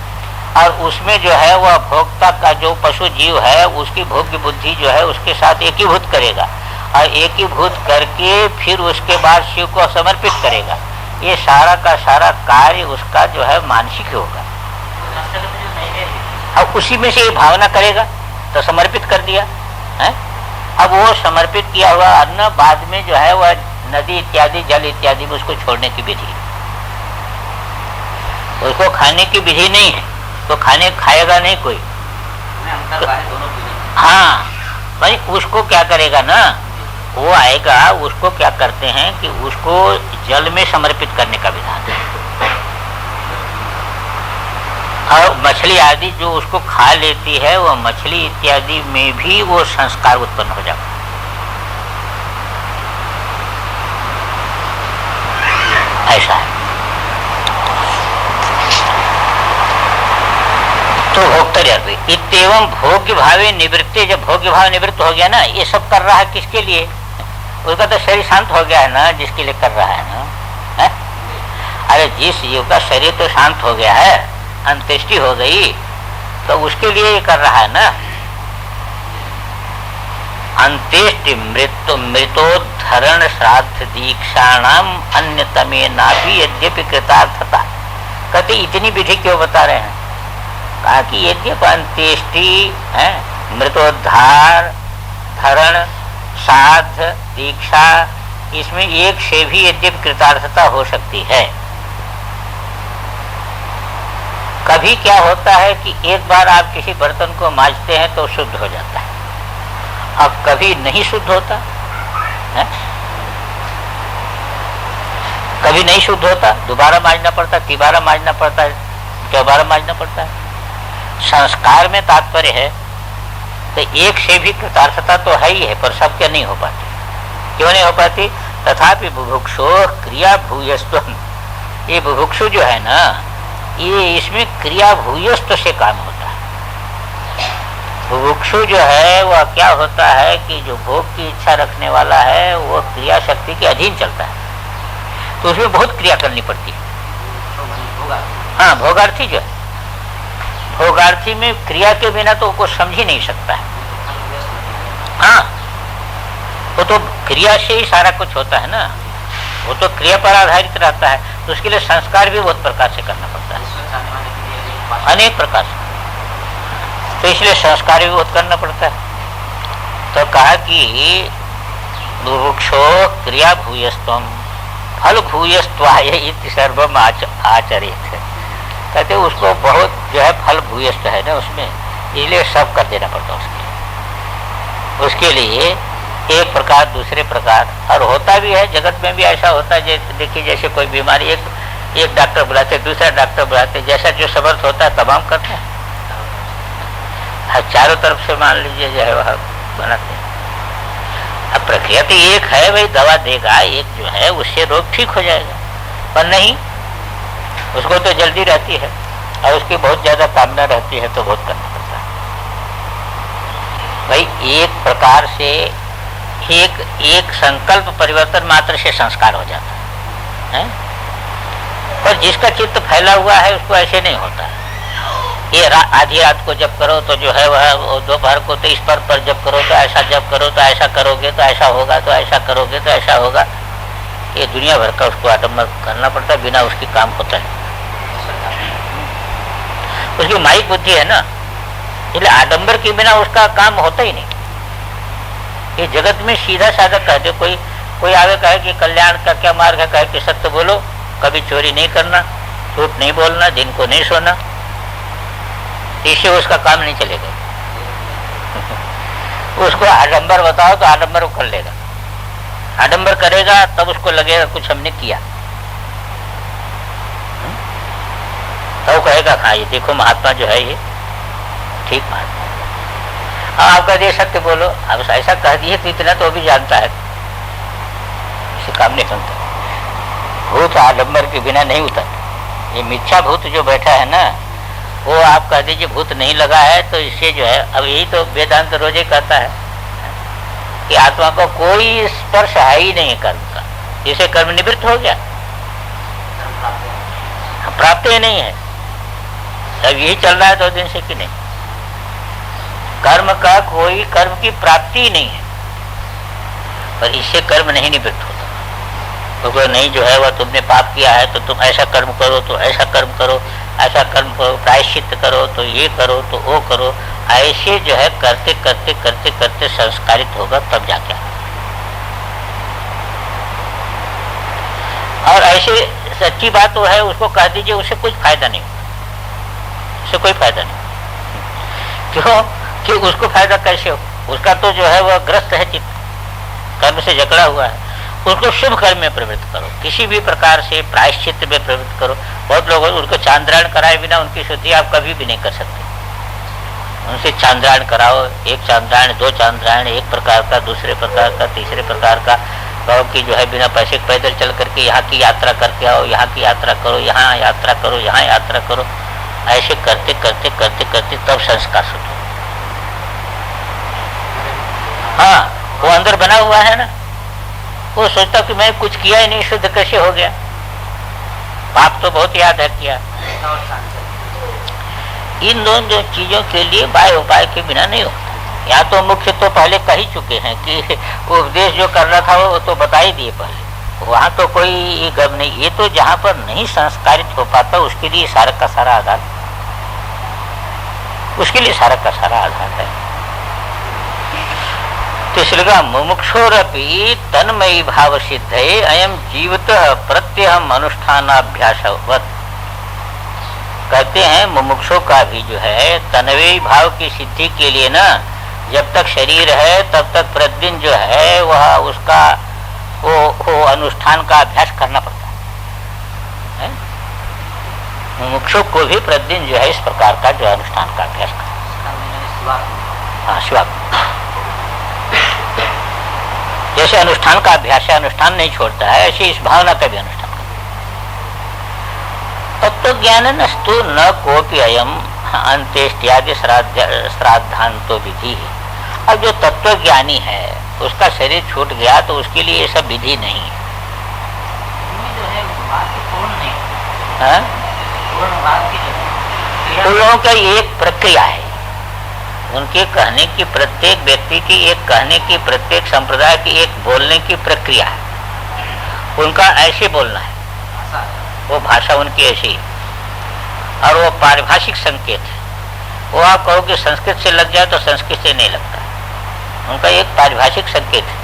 और उसमें जो है वह भोक्ता का जो पशु जीव है उसकी भोग्य बुद्धि जो है उसके साथ एकीभूत करेगा और एकीभूत करके फिर उसके बाद शिव को समर्पित करेगा। ये सारा का सारा कार्य उसका जो है मानसिक होगा। अब उसी में से ये भावना करेगा तो समर्पित कर दिया है। अब वो समर्पित किया हुआ अन्न बाद में जो है वह नदी इत्यादि जल इत्यादि में उसको छोड़ने की विधि, उसको खाने की विधि नहीं है। तो खाएगा नहीं कोई तो, हाँ भाई उसको क्या करेगा ना, वो आएगा, उसको क्या करते हैं कि उसको जल में समर्पित करने का विधान है। और मछली आदि जो उसको खा लेती है वो मछली इत्यादि में भी वो संस्कार उत्पन्न हो जाता है। ऐसा है। तो भोक्तव्य इतम भोग्य भावे निवृत्ति, जब भोग्य भाव निवृत्त हो गया ना, ये सब कर रहा है किसके लिए? उसका तो शरीर शांत हो गया है ना, जिसके लिए कर रहा है ना है? अरे जिस जीव का शरीर तो शांत हो गया है, अंत्येष्टि हो गई, तो उसके लिए ये कर रहा है ना। अंत्येष्टि मृतोद्धरण श्राद्ध दीक्षाणाम अन्यतमे नाभि यद्यपि कृतार्थता। कहते इतनी विधि क्यों बता रहे हैं? कहा कि यद्यपि अंत्येष्टि है, मृतोद्धार, धरण, श्राद्ध, दीक्षा, इसमें एक से भी यद्यपि कृतार्थता हो सकती है। कभी क्या होता है कि एक बार आप किसी बर्तन को मांजते हैं तो शुद्ध हो जाता है, अब कभी नहीं शुद्ध होता है, कभी नहीं शुद्ध होता, दोबारा मांजना पड़ता है, तिबारा मांजना पड़ता है, चौबारा मांजना पड़ता है। संस्कार में तात्पर्य है तो एक से भी कृतार्थता तो है ही है, पर सब क्या नहीं हो पाती। क्यों नहीं हो पाती? तथापि बुभुक्षो क्रिया भूयस्त्वम, ये बुभुक्षु जो है ना, ये इसमें क्रिया भूयस्त्व से काम होता है। बुभुक्षु जो है वह क्या होता है कि जो भोग की इच्छा रखने वाला है वो क्रिया शक्ति के अधीन चलता है, तो उसमें बहुत क्रिया करनी पड़ती है। हाँ, भोगार्थी जो है, भोगार्थी में क्रिया के बिना तो कुछ समझ ही नहीं सकता है। हाँ, वो तो क्रिया से ही सारा कुछ होता है ना, वो तो क्रिया पर आधारित रहता है, तो उसके लिए संस्कार भी बहुत प्रकार से करना पड़ता है, अनेक प्रकार से। तो इसलिए संस्कार भी बहुत करना पड़ता है। तो कहा कि बुभुक्षो क्रिया भूयस्त्वम फल भूयस्त्वाय इति सर्वम आचरित। कहते उसको बहुत जो है फल भूयस्त है ना उसमें, इसलिए सब कर देना पड़ता है उसके लिए एक प्रकार दूसरे प्रकार। और होता भी है, जगत में भी ऐसा होता है। देखिए जैसे कोई बीमारी, एक डॉक्टर बुलाते, दूसरा डॉक्टर बुलाते, जैसा जो समर्थ होता है तमाम करते हैं। चारों तरफ से मान लीजिए जो है वह बनाते हैं। अब प्रक्रिया तो एक है भाई, दवा देगा एक जो है, उससे रोग ठीक हो जाएगा, पर नहीं, उसको तो जल्दी रहती है और उसकी बहुत ज्यादा कामना रहती है, तो बहुत करना पड़ता है भाई। एक प्रकार से एक संकल्प परिवर्तन मात्र से संस्कार हो जाता है? पर जिसका चित्त फैला हुआ है उसको ऐसे नहीं होता है। ये आधी रात को जब करो तो जो है वह दोपहर को तो इस पर जब करो तो ऐसा, जब करो तो ऐसा करोगे तो ऐसा होगा, तो ऐसा करोगे तो ऐसा होगा। ये दुनिया भर का उसको आडम्बर करना पड़ता है, बिना उसकी काम होता है। उसकी माइक बुद्धि है ना, इसलिए आडम्बर के बिना उसका काम होता ही नहीं। ये जगत में सीधा साधा कह दे, कोई आगे कहे कि कल्याण का क्या मार्ग है, कहे कि सत्य बोलो, कभी चोरी नहीं करना, झूठ नहीं बोलना, दिन को नहीं सोना, इससे उसका काम नहीं चलेगा। उसको आडम्बर बताओ तो आडम्बर वो कर लेगा, आडम्बर करेगा तब उसको लगेगा कुछ हमने किया, तो वो कहेगा हाँ ये देखो महात्मा जो है ये ठीक महात्मा। अब आप कह दिए सत्य बोलो, अब ऐसा कह दिए तो इतना तो भी जानता है, इसे काम नहीं सुनता। भूत आडम्बर के बिना नहीं उतरता। ये मिथ्या भूत जो बैठा है ना, वो आप कह दीजिए भूत नहीं लगा है तो इससे जो है, अब यही तो वेदांत रोजे कहता है कि आत्मा को कोई स्पर्श है ही नहीं कर्म का, जिसे कर्म निवृत्त हो गया, प्राप्त ही नहीं है। अब यही चल रहा है 2 दिन से कि नहीं? कर्म का कोई कर्म की प्राप्ति ही नहीं है, पर इससे कर्म नहीं निवृत्त होता। तो नहीं जो है वह तुमने पाप किया है तो तुम ऐसा कर्म करो, तो ऐसा कर्म करो, ऐसा कर्म करो, प्रायश्चित करो, तो ये करो, तो वो करो, ऐसे जो है करते करते करते करते संस्कारित होगा तब जाके। और ऐसे सच्ची बात तो है, उसको कह दीजिए उससे कुछ फायदा नहीं, उससे कोई फायदा नहीं। क्यों कि उसको फायदा कैसे हो? उसका तो जो है वह ग्रस्त है, चित्त कर्म से जकड़ा हुआ है। उसको शुभ कर्म में प्रवृत्त करो, किसी भी प्रकार से प्रायश्चित में प्रवृत्त करो। बहुत लोग उनको चांद्रायण कराए बिना उनकी शुद्धि आप कभी भी नहीं कर सकते। उनसे चांद्रायण कराओ, 1 चांद्रायण 2 चांद्रायण, एक प्रकार का, दूसरे प्रकार का, तीसरे प्रकार का, कहो कि जो है बिना पैसे पैदल चल करके यहाँ की यात्रा करके आओ, यहाँ की यात्रा करो, यहाँ यात्रा करो, यहाँ यात्रा करो। ऐसे करते करते करते करते तब संस्कार शुद्ध हो। हाँ, वो अंदर बना हुआ है ना, वो सोचता कि मैं कुछ किया ही नहीं, शुद्ध कैसे हो गया? पाप तो बहुत याद है किया। इन दोनों चीजों के लिए बाह्य उपाय के बिना नहीं होता। या तो मुख्य तो पहले कह ही चुके हैं कि उपदेश जो करना था वो तो बता ही दिए पहले, वहां तो कोई गम नहीं। ये तो जहां पर नहीं संस्कारित हो पाता उसके लिए सारा का सारा आधार, उसके लिए सारा का सारा आधार है। तो इसलिए मुमुक्षोरपि तन्मयी भाव सिद्धये अयम जीवतः प्रत्यहम अनुष्ठानाभ्यासवत्। कहते हैं मुमुक्षों का भी जो है तन्मयी भाव की सिद्धि के लिए ना, जब तक शरीर है तब तक प्रतिदिन जो है वह उसका वो अनुष्ठान का अभ्यास करना पड़ता है। मुमुक्षों को भी प्रतिदिन जो है इस प्रकार का जो अनुष्ठान का अभ्यास करना। हाँ, शिवा जैसे अनुष्ठान का अभ्यास है, अनुष्ठान नहीं छोड़ता है, ऐसे इस भावना का भी अनुष्ठान करता। तत्व ज्ञान नस्तु न कोपि अयम अंत्येष्ट्यादि श्राद्धांतो विधि। अब जो तत्व ज्ञानी है उसका शरीर छूट गया तो उसके लिए ये सब विधि नहीं है। उन लोगों का एक प्रक्रिया है, उनके कहने की, प्रत्येक व्यक्ति की एक कहने की, प्रत्येक संप्रदाय की एक बोलने की प्रक्रिया है। उनका ऐसे बोलना है, वो भाषा उनकी ऐसी, और वो पारिभाषिक संकेत है। वो आप कहो कि संस्कृत से लग जाए तो संस्कृत से नहीं लगता, उनका एक पारिभाषिक संकेत है,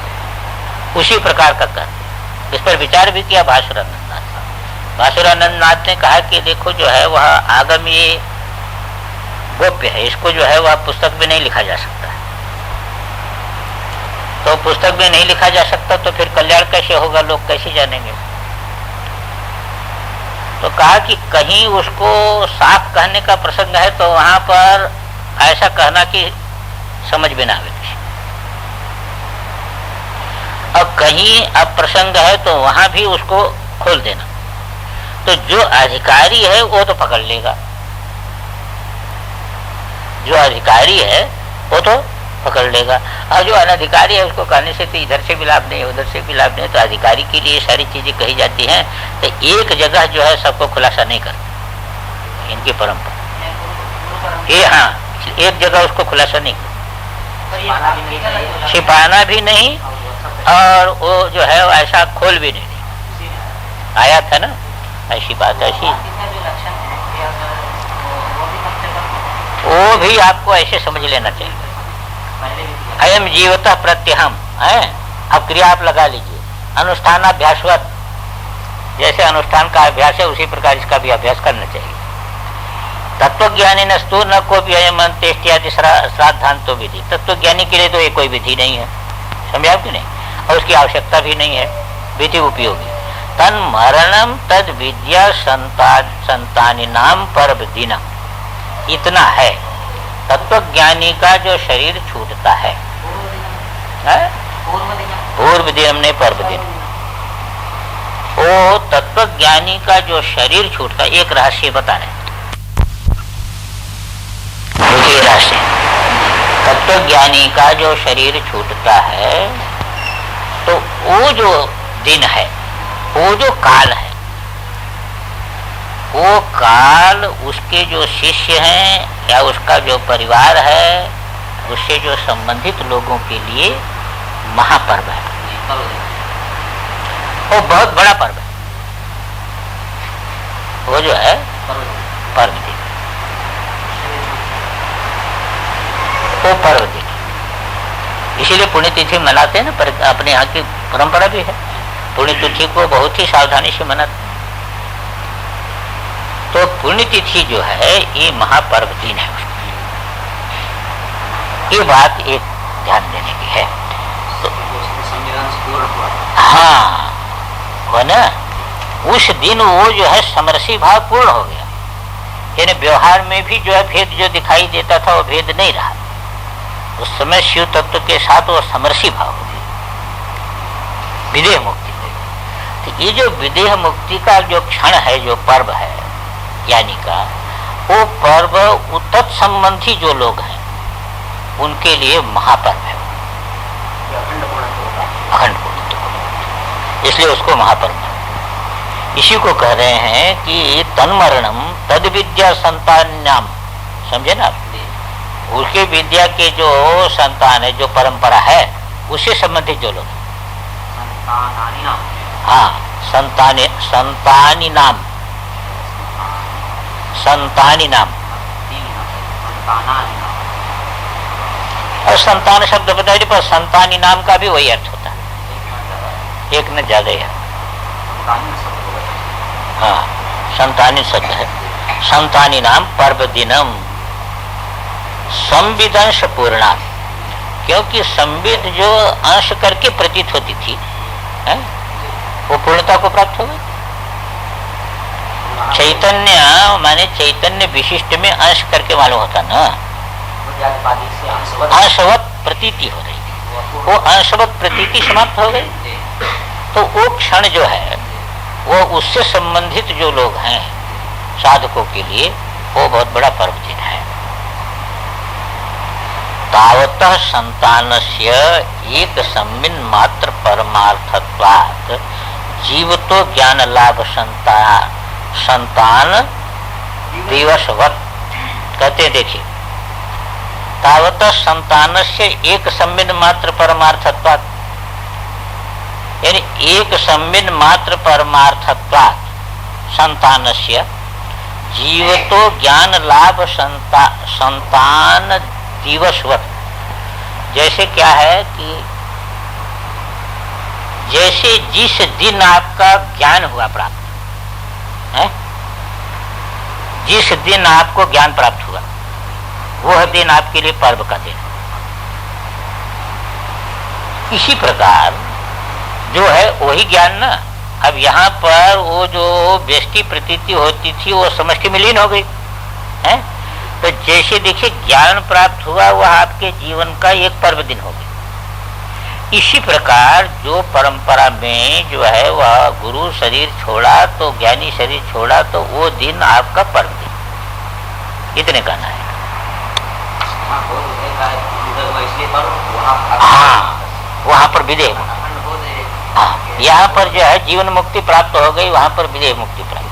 उसी प्रकार का कहते। इस पर विचार भी किया भासुरानंद नाथ। भासुरानंद नाथ ने कहा कि देखो जो है वह आगम ये गोप्य है, इसको जो है वह पुस्तक में नहीं लिखा जा सकता। तो पुस्तक में नहीं लिखा जा सकता तो फिर कल्याण कैसे होगा, लोग कैसे जानेंगे? तो कहा कि कहीं उसको साफ कहने का प्रसंग है तो वहां पर ऐसा कहना कि समझ में ना आवे, और कहीं अप्रसंग है तो वहां भी उसको खोल देना। तो जो अधिकारी है वो तो पकड़ लेगा, जो अधिकारी है वो तो पकड़ लेगा, और जो अनधिकारी है उसको कहने से तो इधर से भी लाभ नहीं, उधर से भी लाभ नहीं। तो अधिकारी के लिए सारी चीजें कही जाती हैं, तो एक जगह जो है सबको खुलासा नहीं करते इनकी परंपरा। ये हाँ, एक जगह उसको खुलासा नहीं करते, छिपाना भी नहीं, और वो जो है ऐसा खोल भी नहीं। आया था ना ऐसी बात, ऐसी वो भी आपको ऐसे समझ लेना चाहिए। अयम जीवतः प्रत्यहम है, अब क्रिया आप लगा लीजिए, अनुष्ठानाभ्यासवत, जैसे अनुष्ठान का अभ्यास है उसी प्रकार इसका भी अभ्यास करना चाहिए। तत्वज्ञानी नस्तु न कोई अयम अंत्येष्ट्यादि श्राद्धांतो विधि। तत्वज्ञानी के लिए तो ये कोई विधि नहीं है, समझा कि नहीं, और उसकी आवश्यकता भी नहीं है विधि उपयोगी। तन मरणम तद विद्या संतानी नाम पर दिना, इतना है। तत्वज्ञानी का जो शरीर छूटता है, पूर्व दिन ने पर्व दिन, वो तत्वज्ञानी का जो शरीर छूटता है, एक रहस्य बता रहे, रहस्य तत्वज्ञानी का जो शरीर छूटता है तो वो जो दिन है, वो जो काल है, वो काल उसके जो शिष्य हैं या उसका जो परिवार है, उससे जो संबंधित लोगों के लिए महापर्व है। वो बहुत बड़ा पर्व है। वो जो है पर्व दिन, वो पर्व दिन, इसीलिए पुण्यतिथि मनाते हैं ना। पर अपने यहाँ की परंपरा भी है, पुण्यतिथि को बहुत ही सावधानी से मनाते हैं। तो पुण्यतिथि जो है ये महापर्व दिन है। ये बात एक ध्यान देने की है। तो हाँ, वो ना उस दिन वो जो है समरसी भाव पूर्ण हो गया। यानी व्यवहार में भी जो है भेद जो दिखाई देता था वो भेद नहीं रहा। उस समय शिव तत्व के साथ वो समरसी भाव हो गया, विदेह मुक्ति। तो ये जो विदेह मुक्ति का जो क्षण है, जो पर्व है यानी का, वो पर्व तत्संबंधी जो लोग हैं उनके लिए महापर्व है, अखंड पूर्ण। इसलिए उसको महापर्व है। इसी को कह रहे हैं कि तन्मरणम तद विद्या संतान्याम, समझे ना आप? उसके विद्या के जो संतान है, जो परंपरा है, उससे संबंधित जो लोग, हाँ, संतानी नाम, संतानी नाम। और संतान शब्द बताइए, पर संतानी नाम का भी वही अर्थ होता है, एक न ज्यादा है। हाँ, संतानी शब्द है। संतानी नाम पर्व दिनम संविदंश पूर्णा, क्योंकि संविद जो अंश करके प्रतीत होती थी है? वो पूर्णता को प्राप्त हो गई। चैतन्य माने चैतन्य विशिष्ट में अंश करके मालूम होता ना, अंशवत प्रतीति हो रही, वो अंशवत प्रतीति समाप्त हो गई। तो वो क्षण जो है वो उससे संबंधित जो लोग हैं साधकों के लिए वो बहुत बड़ा पर्व दिन है। तावतः संतानस्य एक सम्मिन मात्र परमार्थत्वात् जीवतो ज्ञान लाभ संतान दिवसवत। कहते देखिए, तावतः संतानस्य एक सम्मिन मात्र परमार्थत्वात्, यानी एक सम्मिन मात्र परमार्थत्वात् संतानस्य जीवतो ज्ञान लाभ संतान दिवसवत। जैसे क्या है कि जैसे जिस दिन आपका ज्ञान हुआ प्राप्त है, जिस दिन आपको ज्ञान प्राप्त हुआ वह दिन आपके लिए पर्व का दिन। इसी प्रकार जो है वही ज्ञान ना, अब यहाँ पर वो जो व्यष्टि प्रतीति होती थी वो समष्टि में लीन हो गई है। तो जैसे देखिए ज्ञान प्राप्त हुआ वह आपके जीवन का एक पर्व दिन हो गया। इसी प्रकार जो परंपरा में जो है वह गुरु शरीर छोड़ा तो ज्ञानी शरीर छोड़ा तो वो दिन आपका पर्व दिन, इतने कहना है। हाँ, वहाँ पर विदेह, हाँ, यहाँ पर जो है जीवन मुक्ति प्राप्त हो गई, वहाँ पर विदेह मुक्ति प्राप्त।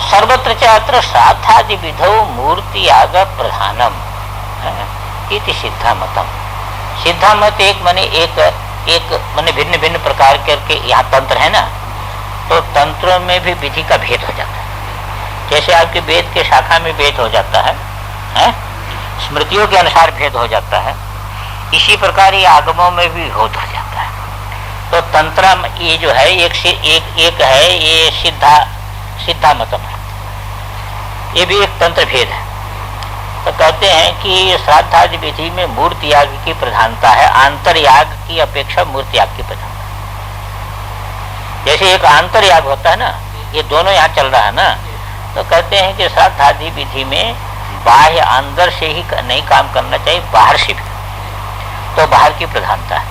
सर्वत्र चात्र श्राद्धादि विधौ मूर्ति याग प्रधानम इति सिद्धा मतम। सिद्धा मत एक माने एक माने भिन्न भिन्न प्रकार करके यहाँ तंत्र है ना, तो तंत्रों में भी विधि का भेद हो जाता है। जैसे आपके वेद के शाखा में भेद हो जाता है, स्मृतियों के अनुसार भेद हो जाता है, इसी प्रकार ये आगमों में भी भेद हो जाता है। तो तंत्र ये जो है एक से एक है, ये सिद्धा मतम है, ये भी एक तंत्र भेद है। तो कहते हैं कि श्राद्धादि विधि में मूर्ति याग की प्रधानता है, आंतर याग की अपेक्षा मूर्ति याग की प्रधानता है। जैसे एक आंतर याग होता है ना, ये दोनों यहाँ चल रहा है ना, तो कहते हैं कि श्राद्धादि विधि में बाह्य अंदर से ही नहीं काम करना चाहिए, बाहर से भी, तो बाहर की प्रधानता है।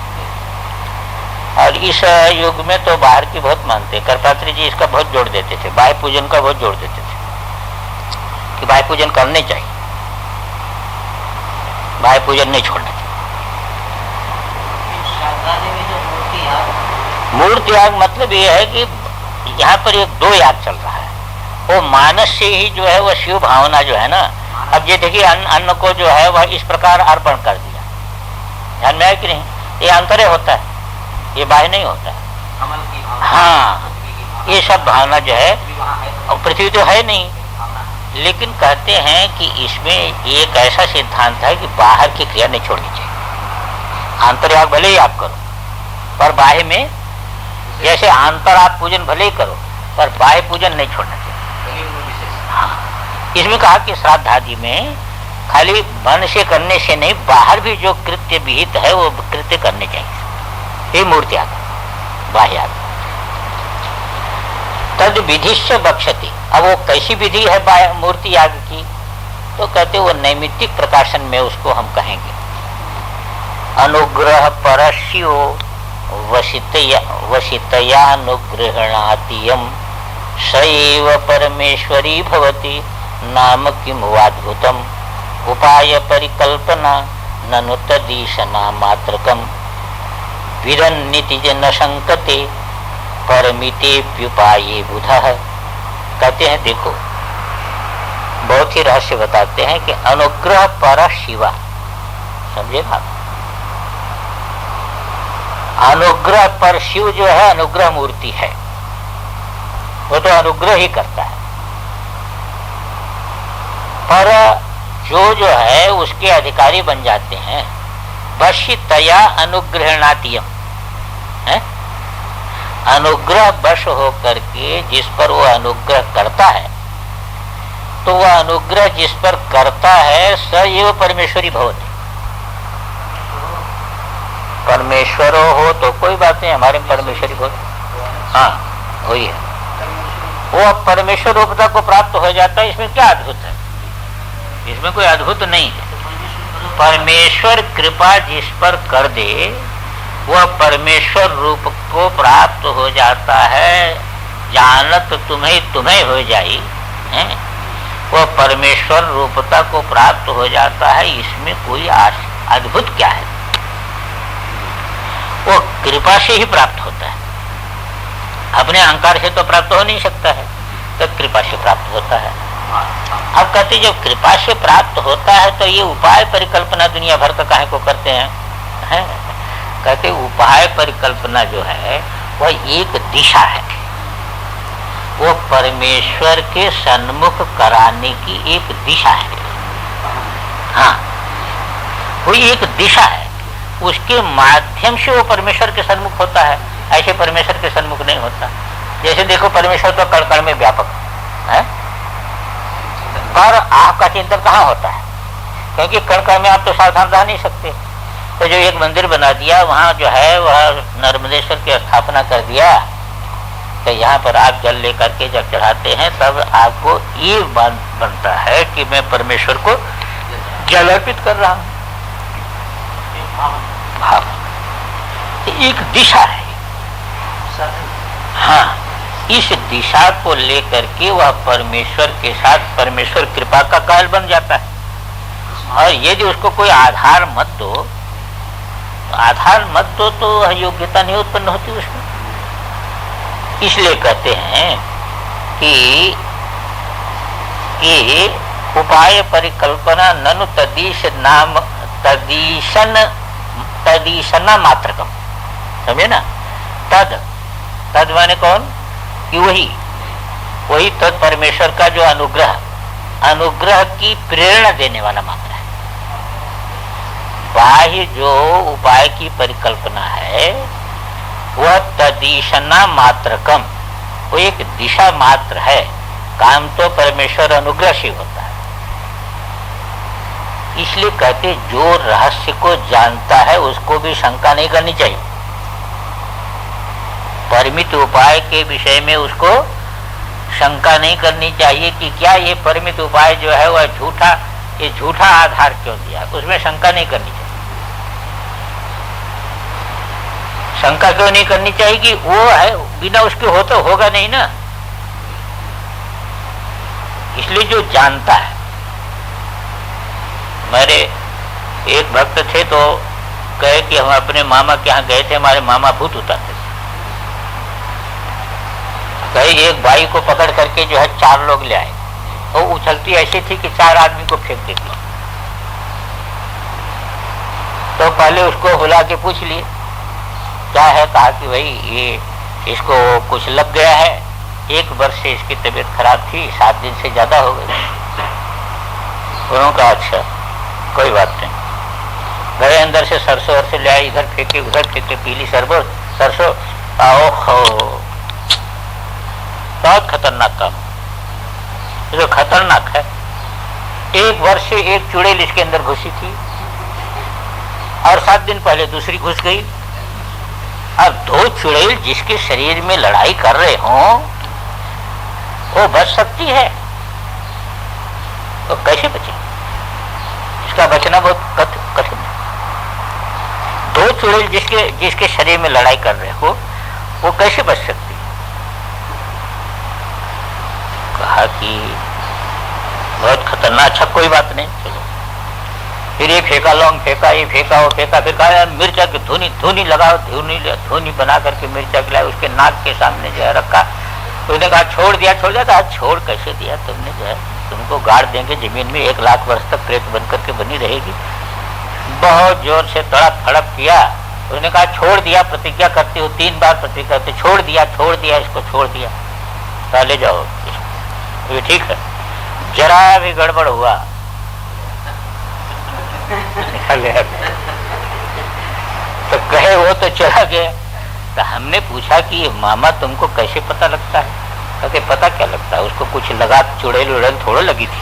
और इस युग में तो बाहर की बहुत मानते, करपात्री जी इसका बहुत जोड़ देते थे, बाह्य पूजन का बहुत जोड़ देते थे कि बाह्य पूजन करने चाहिए, बाह्य पूजन नहीं छोड़ना चाहिए। मूर्ति याग मतलब ये है कि यहाँ पर एक दो याग चल रहा है। वो मानस से ही जो है वह शिव भावना जो है ना, अब ये देखिए अन्न को जो है वह इस प्रकार अर्पण कर दिया, ध्यान में आया कि नहीं? ये अंतरे होता है, ये बाह्य नहीं होता है। हाँ, ये सब भावना जो है, पृथ्वी तो है नहीं, लेकिन कहते हैं कि इसमें एक ऐसा सिद्धांत है कि बाहर की क्रिया नहीं छोड़नी चाहिए। आंतर्याग भले ही आप करो, पर बाह्य में, जैसे आंतर आप पूजन भले ही करो, पर बाह्य पूजन नहीं छोड़ना चाहिए। हाँ, इसमें कहा कि श्राद्ध आदि में खाली मन से करने से नहीं, बाहर भी जो कृत्य विहित है वो कृत्य करने चाहिए। ये मूर्ति याग, बाह्य याग। तद विधिश्च बक्षति। अब वो कैसी विधि है मूर्ति याग की, तो कहते वो नैमित्तिक प्रकाशन में उसको हम कहेंगे। अनुग्रह परस्यो वशितयानुगृहणातियम सैव परमेश्वरी भवति नाम किम वाद्भुतम उपाय परिकल्पना ननु तदीशना मात्रकम विरन्निति न शंकते परमितेप्युपाये बुधः। कहते हैं देखो, बहुत ही रहस्य बताते हैं कि अनुग्रह पर शिवा, समझे ना? अनुग्रह पर शिव जो है अनुग्रह मूर्ति है, वो तो अनुग्रह ही करता है, पर जो है उसके अधिकारी बन जाते हैं। वशितया अनुग्रहणातियम है, अनुग्रह वश होकर के जिस पर वो अनुग्रह करता है, तो वह अनुग्रह जिस पर करता है स एव परमेश्वरी भवति। परमेश्वरो हो तो कोई बात नहीं, हमारे परमेश्वरी भवति, हाँ वही है, वो परमेश्वर रूपता को प्राप्त हो जाता है। इसमें क्या अद्भुत है? इसमें कोई अद्भुत नहीं है। परमेश्वर कृपा जिस पर कर दे वह परमेश्वर रूप को प्राप्त हो जाता है। जानत तुम्हें हो जाई है, वह परमेश्वर रूपता को प्राप्त हो जाता है। इसमें कोई अद्भुत क्या है? वो कृपा से ही प्राप्त होता है, अपने अहंकार से तो प्राप्त हो नहीं सकता है, तो कृपा से प्राप्त होता है। अब कहते जब कृपा से प्राप्त होता है तो ये उपाय परिकल्पना दुनिया भर का काहे को करते हैं? कहते उपाय परिकल्पना जो है वह एक दिशा है, वो परमेश्वर के सन्मुख कराने की एक दिशा है। हाँ, वो एक दिशा है, उसके माध्यम से वो परमेश्वर के सन्मुख होता है। ऐसे परमेश्वर के सन्मुख नहीं होता। जैसे देखो, परमेश्वर तो कण कण में व्यापक है, पर आपका चिंतन कहाँ होता है? क्योंकि कण कण में आप तो सावधान रह नहीं सकते। तो जो एक मंदिर बना दिया, वहाँ जो है वह नर्मदेश्वर की स्थापना कर दिया, तो यहाँ पर आप जल लेकर के जब चढ़ाते हैं तब आपको ये बनता है कि मैं परमेश्वर को जल अर्पित कर रहा हूँ। भाव एक दिशा है। हाँ, इस दिशा को लेकर के वह परमेश्वर के साथ परमेश्वर कृपा का काल बन जाता है। और यदि उसको कोई आधार मत दो, तो योग्यता नहीं उत्पन्न होती उसमें। इसलिए कहते हैं कि उपाय परिकल्पना ननु तदीशना मात्रकम। समझे ना? तद माने कौन? कि वही तद परमेश्वर का जो अनुग्रह की प्रेरणा देने वाला मात्र है। बाह्य जो उपाय की परिकल्पना है वह तदीशना मात्रकम, वो एक दिशा मात्र है। काम तो परमेश्वर अनुग्रह से होता है। इसलिए कहते जो रहस्य को जानता है उसको भी शंका नहीं करनी चाहिए। परिमित उपाय के विषय में उसको शंका नहीं करनी चाहिए कि क्या ये परिमित उपाय जो है वह झूठा आधार क्यों दिया, उसमें शंका नहीं करनी चाहिए। शंका क्यों नहीं करनी चाहिए कि वो है, बिना उसके हो तो होगा नहीं ना। इसलिए जो जानता है, मेरे एक भक्त थे तो कहे कि हम अपने मामा के यहाँ गए थे, हमारे मामा भूत उतारते थे। कहीं एक बाई को पकड़ करके जो है 4 लोग ले आए, वो उछलती ऐसी थी कि 4 आदमी को फेंक देती। तो पहले उसको बुला के पूछ लिए क्या है। कहा कि भाई ये इसको कुछ लग गया है, 1 वर्ष से इसकी तबीयत खराब थी, 7 दिन से ज्यादा हो गई। उन्होंने कहा अच्छा कोई बात नहीं। गए अंदर से सरसों और से ले आए, इधर फेंके उधर फेंके, पीली सरसों। आओ हो, बहुत खतरनाक काम, ये तो खतरनाक है। 1 वर्ष से एक चुड़ैल इसके अंदर घुसी थी और 7 दिन पहले दूसरी घुस गई। अब 2 चुड़ैल जिसके शरीर में लड़ाई कर रहे हों वो बच सकती है, तो कैसे बचे? इसका बचना बहुत कठिन है। 2 चुड़ैल जिसके शरीर में लड़ाई कर रहे हो वो कैसे बच सकती है? कहा कि बहुत खतरनाक। अच्छा कोई बात नहीं, चलो। फिर ये फेंका, लौंग फेंका, ये फेंका, वो फेंका। फिर कहा मिर्चा की धुनी लगाओ, धुनी बना करके मिर्चा खिलाया, उसके नाक के सामने जो है रखा। उसने कहा छोड़ दिया। कहा छोड़ कैसे दिया तुमने, जो है तुमको गाड़ देंगे जमीन में, 1 लाख वर्ष तक प्रेत बन करके बनी रहेगी। बहुत जोर से तड़प फड़प किया। उसने कहा छोड़ दिया, प्रतिज्ञा करती हूँ, 3 बार प्रतिज्ञा करती, छोड़ दिया इसको छोड़ दिया। कहा ले जाओ, ये ठीक है। जरा भी गड़बड़ हुआ तो कहे वो तो चला गया। तो हमने पूछा कि ये मामा तुमको कैसे पता लगता है? कहते पता क्या लगता है, उसको कुछ लगा, चुड़ैल उड़ैल थोड़ा लगी थी।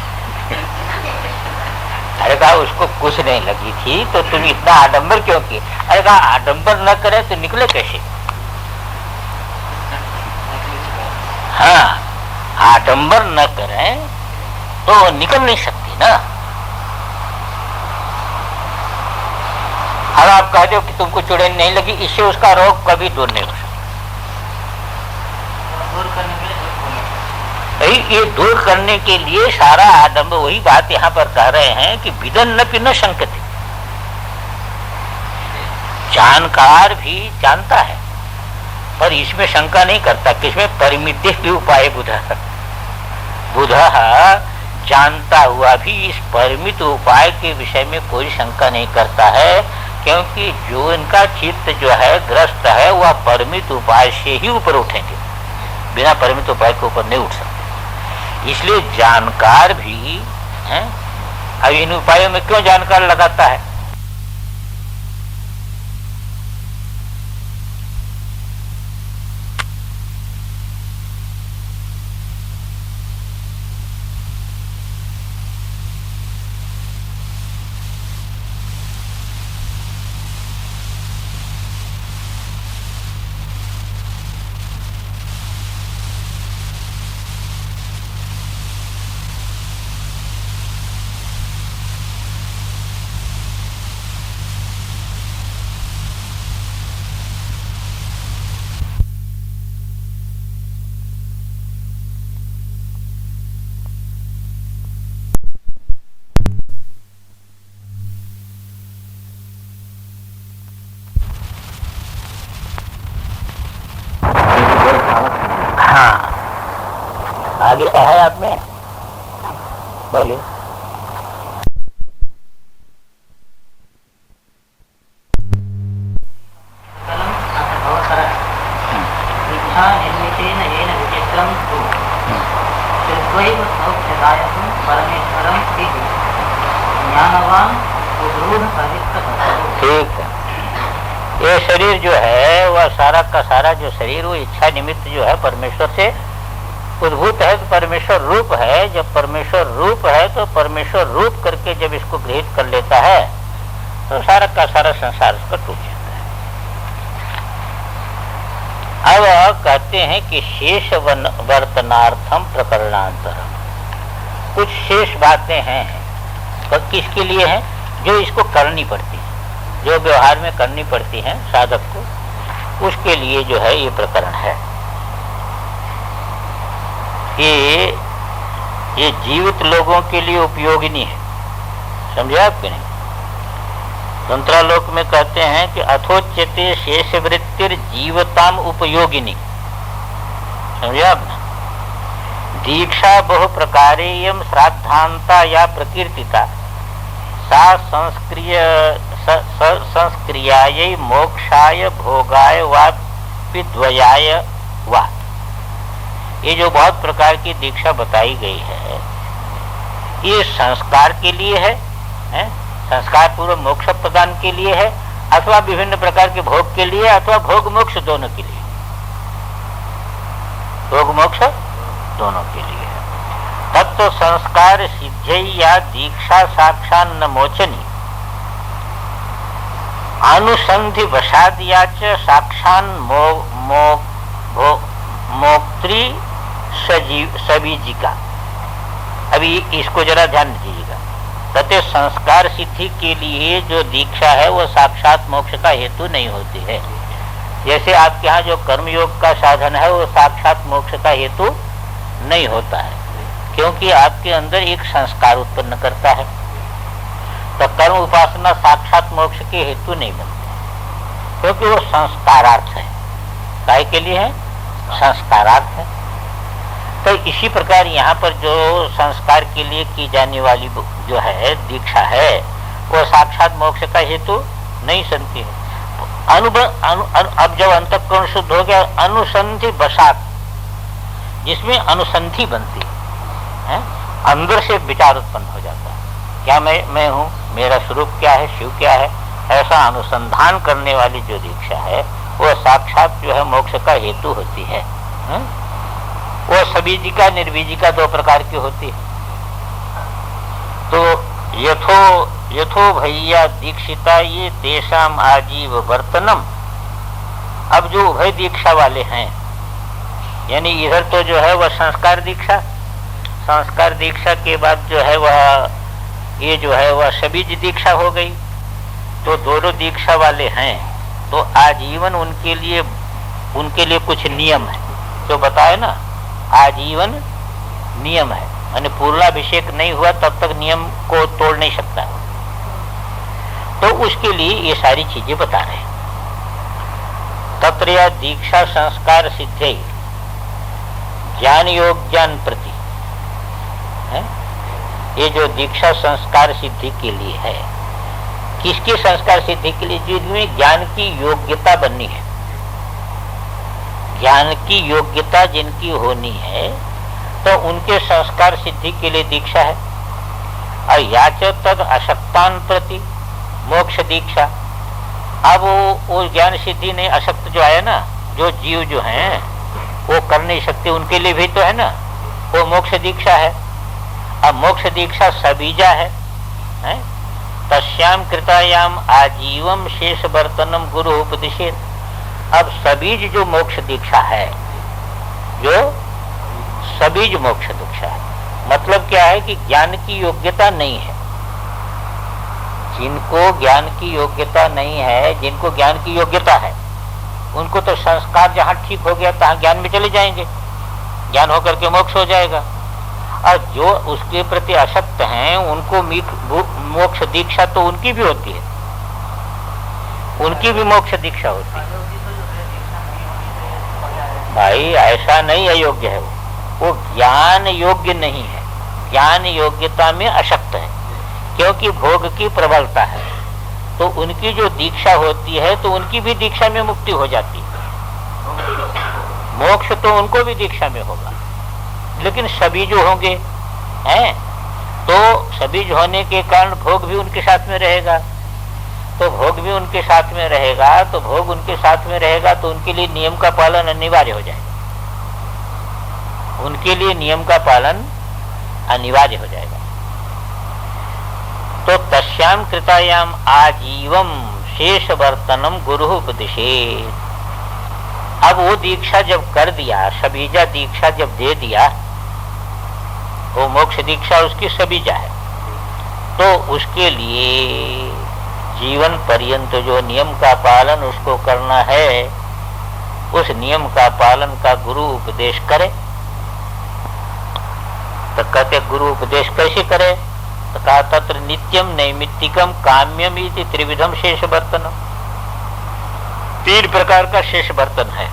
अरे कहा उसको कुछ नहीं लगी थी तो तुम इतना आडंबर क्यों किए? अरे कहा आडंबर न करे तो निकले कैसे? हाँ, आडंबर न करें तो निकल नहीं सकती ना। अब आप कहते हो कि तुमको चुड़ैल नहीं लगी, इससे उसका रोग कभी दूर नहीं हो सकता। ये दूर करने के लिए सारा आडंबर, वही बात यहाँ पर कह रहे हैं कि विदन न शंकते। जानकार भी जानता है पर इसमें शंका नहीं करता, किसमें परिमिति भी उपाय बुधा जानता हुआ भी इस परिमित उपाय के विषय में कोई शंका नहीं करता है, क्योंकि जो इनका चित्त जो है ग्रस्त है वह परिमित उपाय से ही ऊपर उठेंगे, बिना परिमित उपाय के ऊपर नहीं उठ सकते। इसलिए जानकार भी है। अब इन उपायों में क्यों जानकार लगाता है? आगे क्या है आप में बोलिए। ठीक है, ये शरीर जो है वह सारा का सारा जो शरीर वो इच्छा निमित्त जो है परमेश्वर से उद्भूत है, तो परमेश्वर रूप है। जब परमेश्वर रूप है तो परमेश्वर रूप करके जब इसको गृहीत कर लेता है तो सारा का सारा संसार उसका टूट जाता है। अब कहते हैं कि शेष वर्तनार्थम प्रकरणांतरम, कुछ शेष बातें हैं पर किसके लिए हैं? जो इसको करनी पड़ती है, जो व्यवहार में करनी पड़ती हैं साधक को, उसके लिए जो है ये प्रकरण है। ये जीवित लोगों के लिए उपयोगी नहीं है, समझे आपके नहीं? तंत्रालोक में कहते हैं कि अथोच्यते शेष वृत्तिर जीवताम उपयोगिनी, समझा आपने? दीक्षा बहु प्रकारेयम श्राद्धांता या प्रकीर्तिता सा संस्क्रियायै मोक्षाय भोगाय वा विद्वयाय वा। ये जो बहुत प्रकार की दीक्षा बताई गई है, ये संस्कार के लिए है, संस्कार पूर्व मोक्ष प्रदान के लिए है, अथवा विभिन्न प्रकार के भोग के लिए, अथवा भोग मोक्ष दोनों के लिए। भोग मोक्ष दोनों के लिए है। तत्व संस्कार सिद्धि या दीक्षा साक्षान न मोचनी अनुसंधि वशादियाच साक्षान मोक्त्री सबीजिका। अभी इसको जरा ध्यान दीजिएगा। तथा संस्कार सिद्धि के लिए जो दीक्षा है वो साक्षात मोक्ष का हेतु नहीं होती है। जैसे आपके यहाँ जो कर्मयोग का साधन है वो साक्षात मोक्ष का हेतु नहीं होता है, क्योंकि आपके अंदर एक संस्कार उत्पन्न करता है। तो कर्म उपासना साक्षात मोक्ष के हेतु नहीं बनते, क्योंकि वो संस्कारार्थ है। काय के लिए है? संस्कारार्थ है। तो इसी प्रकार यहाँ पर जो संस्कार के लिए की जाने वाली जो है दीक्षा है वो साक्षात मोक्ष का हेतु नहीं बनती है। अब जब अंतःकरण शुद्ध हो गया, अनुसंधि बसात, जिसमें अनुसंधि बनती है, अंदर से विचार उत्पन्न हो जाता है, क्या मैं हूँ, मेरा स्वरूप क्या है, शिव क्या है, ऐसा अनुसंधान करने वाली जो दीक्षा है वो साक्षात जो है मोक्ष का हेतु होती है। वो सबीजिका निर्बीजिका दो प्रकार की होती है। तो यथो भैया दीक्षिता ये तेषाम आजीव वर्तनम। अब जो उभय दीक्षा वाले हैं, यानी इधर तो जो है वह संस्कार दीक्षा, संस्कार दीक्षा के बाद जो है वह ये जो है वह सबीज दीक्षा हो गई। तो दोनों दीक्षा वाले हैं तो आजीवन उनके लिए कुछ नियम है, जो बताए ना, आजीवन नियम है, यानी पूर्णाभिषेक नहीं हुआ तब तक नियम को तोड़ नहीं सकता। तो उसके लिए ये सारी चीजें बता रहे हैं। तत्र या दीक्षा संस्कार सिद्धि ज्ञान योग ज्ञान प्रति है। ये जो दीक्षा संस्कार सिद्धि के लिए है, किसकी संस्कार सिद्धि के लिए? जिनमें ज्ञान की योग्यता बननी है, ज्ञान की योग्यता जिनकी होनी है, तो उनके संस्कार सिद्धि के लिए दीक्षा है। और याच तद अशक्तान प्रति मोक्ष दीक्षा। अब वो ज्ञान सिद्धि नहीं, अशक्त जो है ना, जो जीव जो हैं वो कर नहीं सकते, उनके लिए भी तो है ना, वो मोक्ष दीक्षा है। अब मोक्ष दीक्षा सबीजा है? तस्याम कृतायाम आजीवम शेष वर्तनम गुरु उपदिशेत। अब सबीज जो मोक्ष दीक्षा है, जो सबीज मोक्ष दीक्षा है, मतलब क्या है कि ज्ञान की योग्यता नहीं है। जिनको ज्ञान की योग्यता नहीं है, जिनको ज्ञान की योग्यता है, उनको तो संस्कार जहाँ ठीक हो गया तहाँ ज्ञान में चले जाएंगे, ज्ञान होकर के मोक्ष हो जाएगा। और जो उसके प्रति आसक्त हैं उनको मोक्ष दीक्षा तो उनकी भी होती है, उनकी भी मोक्ष दीक्षा होती है। भाई ऐसा नहीं अयोग्य है, वो ज्ञान योग्य नहीं है, ज्ञान योग्यता में अशक्त है, क्योंकि भोग की प्रबलता है। तो उनकी जो दीक्षा होती है तो उनकी भी दीक्षा में मुक्ति हो जाती है, मोक्ष तो उनको भी दीक्षा में होगा। लेकिन सभी जो होंगे हैं, तो सभी जो होने के कारण भोग भी उनके साथ में रहेगा, तो भोग भी उनके साथ में रहेगा, तो भोग उनके साथ में रहेगा, तो उनके लिए नियम का पालन अनिवार्य हो जाएगा, उनके लिए नियम का पालन अनिवार्य हो जाएगा। तो तस्याम कृतायाम आजीवम शेष वर्तनम गुरु उपदिशेत। अब वो दीक्षा जब कर दिया, सबीजा दीक्षा जब दे दिया, वो मोक्ष दीक्षा उसकी सबीजा है, तो उसके लिए जीवन पर्यंत जो नियम का पालन उसको करना है, उस नियम का पालन का गुरु उपदेश करे। तो कहते गुरु उपदेश कैसे करे? तो कहा तत्र नित्यम नैमित्तिकम काम्यम इति त्रिविधम शेष वर्तनम। 3 प्रकार का शेष वर्तन है।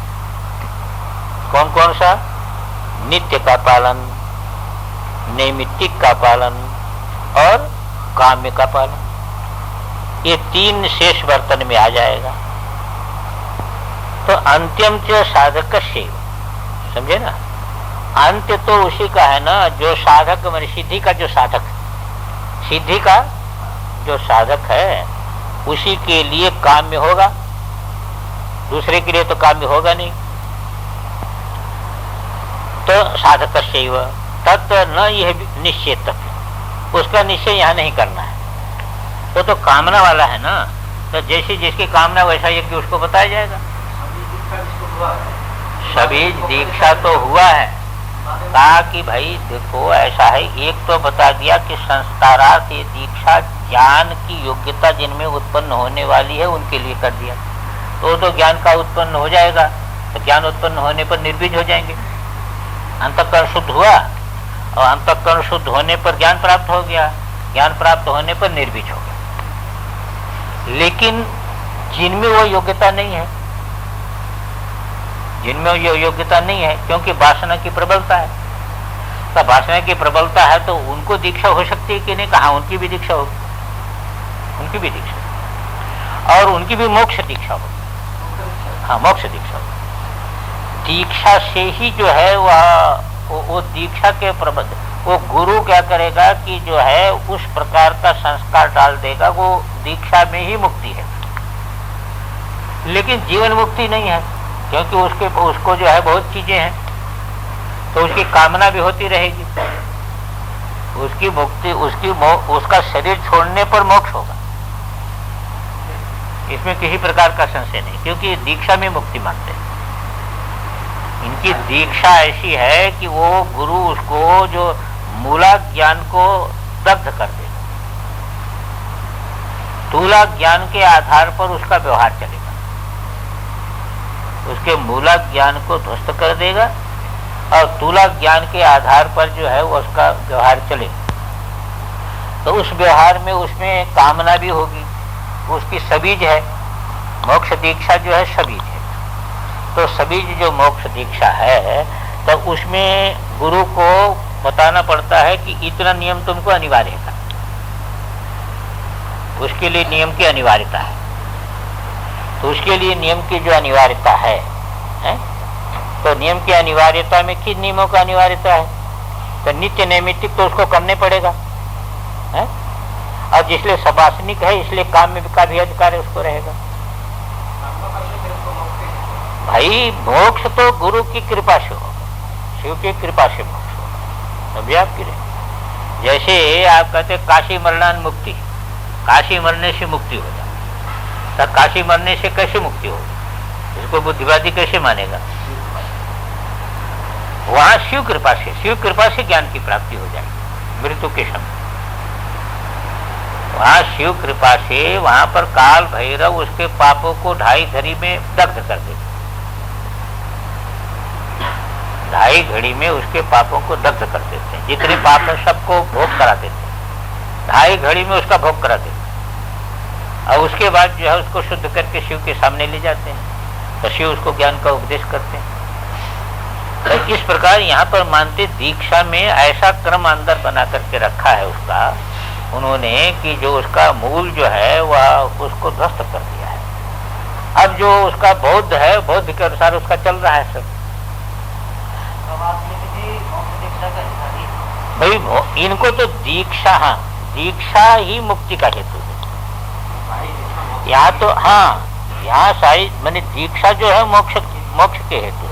कौन कौन सा? नित्य का पालन, नैमित्तिक का पालन और काम्य का पालन, ये तीन शेष वर्तन में आ जाएगा। तो अंत्यम च साधक शैव, समझे ना, अंत्य तो उसी का है ना जो साधक, मान सिद्धि का जो साधक, सिद्धि का जो साधक है उसी के लिए काम्य होगा, दूसरे के लिए तो काम्य होगा नहीं। तो साधक शैव तत् न यह निश्चय तक, उसका निश्चय यहाँ नहीं करना है। वो तो कामना वाला है ना, तो जैसी जिसकी कामना वैसा यज्ञ उसको बताया जाएगा। सभी दीक्षा तो हुआ है, कहा कि भाई देखो ऐसा है, एक तो बता दिया कि संस्कारार्थ ये दीक्षा ज्ञान की योग्यता जिनमें उत्पन्न होने वाली है उनके लिए कर दिया, तो ज्ञान का उत्पन्न हो जाएगा, तो ज्ञान उत्पन्न होने पर निर्बीज हो जाएंगे, अंतःकरण शुद्ध हुआ, और अंतःकरण शुद्ध होने पर ज्ञान प्राप्त हो गया, ज्ञान प्राप्त होने पर निर्बीज हो गया। लेकिन जिनमें वो योग्यता नहीं है, जिनमें वो योग्यता नहीं है, क्योंकि वासना की प्रबलता है, तो वासना की प्रबलता है तो उनको दीक्षा हो सकती है कि नहीं? कहा उनकी भी दीक्षा होगी, उनकी भी दीक्षा, और उनकी भी मोक्ष दीक्षा होगी। हाँ, मोक्ष दीक्षा होगी। दीक्षा से ही जो है वो दीक्षा के प्रबंध, वो गुरु क्या करेगा कि जो है उस प्रकार का संस्कार डाल देगा, वो दीक्षा में ही मुक्ति है। लेकिन जीवन मुक्ति नहीं है, क्योंकि उसको जो है बहुत चीजें हैं, तो उसकी कामना भी होती रहेगी, उसकी मुक्ति, उसका शरीर छोड़ने पर मोक्ष होगा, इसमें किसी प्रकार का संशय नहीं, क्योंकि दीक्षा में मुक्ति मानते हैं। इनकी दीक्षा ऐसी है कि वो गुरु उसको जो मूला ज्ञान को दग्ध कर देगा, स्थूला ज्ञान के आधार पर उसका व्यवहार चलेगा, उसके मूला ज्ञान को ध्वस्त कर देगा और स्थूला ज्ञान के आधार पर जो है वो उसका व्यवहार चलेगा। तो उस व्यवहार में उसमें कामना भी होगी, उसकी सबीज है, मोक्ष दीक्षा जो है सबीज है। तो सबीज जो मोक्ष दीक्षा है, तो उसमें गुरु को बताना पड़ता है कि इतना नियम तुमको अनिवार्य है, उसके लिए नियम की अनिवार्यता है। तो उसके लिए नियम की जो अनिवार्यता है, तो नियम की अनिवार्यता में किन नियमों का अनिवार्यता है? तो नित्य नैमित्तिक तो उसको करने पड़ेगा है? और जिसलिए सबासनिक है इसलिए काम में का भी अधिकार उसको रहेगा। भाई मोक्ष तो गुरु की कृपा से होगा, शिव की कृपा से मोक्ष होगा, तभी आपकी रहे। जैसे आप कहते काशी मरणान मुक्ति, काशी मरने से मुक्ति हो जाए, तो काशी मरने से कैसे मुक्ति होगी? इसको बुद्धिवादी कैसे मानेगा? वहां शिव कृपा से ज्ञान की प्राप्ति हो जाएगी मृत्यु के समय। वहां शिव कृपा से वहां पर काल भैरव उसके पापों को 2.5 घड़ी में दग्ध कर देते, 2.5 घड़ी में उसके पापों को दग्ध कर देते हैं, जितने पाप है सबको भोग करा देते हैं, 2.5 घड़ी में उसका भोग करा देते हैं। और उसके बाद जो है उसको शुद्ध करके शिव के सामने ले जाते हैं, तो शिव उसको ज्ञान का उपदेश करते हैं। तो इस प्रकार यहाँ पर मानते दीक्षा में ऐसा क्रम अंदर बना करके रखा है उसका उन्होंने कि जो उसका मूल जो है वह उसको ध्वस्त कर दिया है। अब जो उसका बौद्ध है, बौद्ध के अनुसार उसका चल रहा है सब। भाई इनको तो दीक्षा, हाँ दीक्षा ही मुक्ति का हेतु है यहाँ तो। हाँ यहाँ सारी मैंने दीक्षा जो है मोक्ष के हेतु है।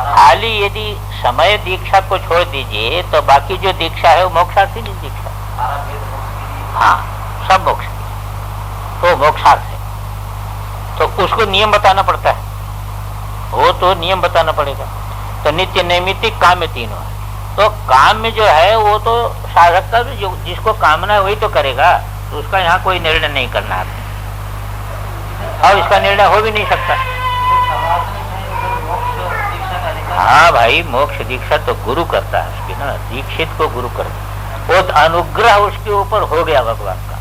खाली यदि समय दीक्षा को छोड़ दीजिए तो बाकी जो दीक्षा है वो मोक्षार्थी नहीं दीक्षा, हाँ सब मोक्ष तो मोक्षार्थ है। तो उसको नियम बताना पड़ता है, वो तो नियम बताना पड़ेगा। तो नित्य नैमित्तिक काम में तीनों है। तो काम में जो है वो तो साधक का जो जिसको कामना है वही तो करेगा, तो उसका यहाँ कोई निर्णय नहीं करना है और इसका निर्णय हो भी नहीं सकता। हाँ भाई मोक्ष दीक्षा तो गुरु करता है उसकी ना, दीक्षित को गुरु करता, वो अनुग्रह उसके ऊपर हो गया भगवान का,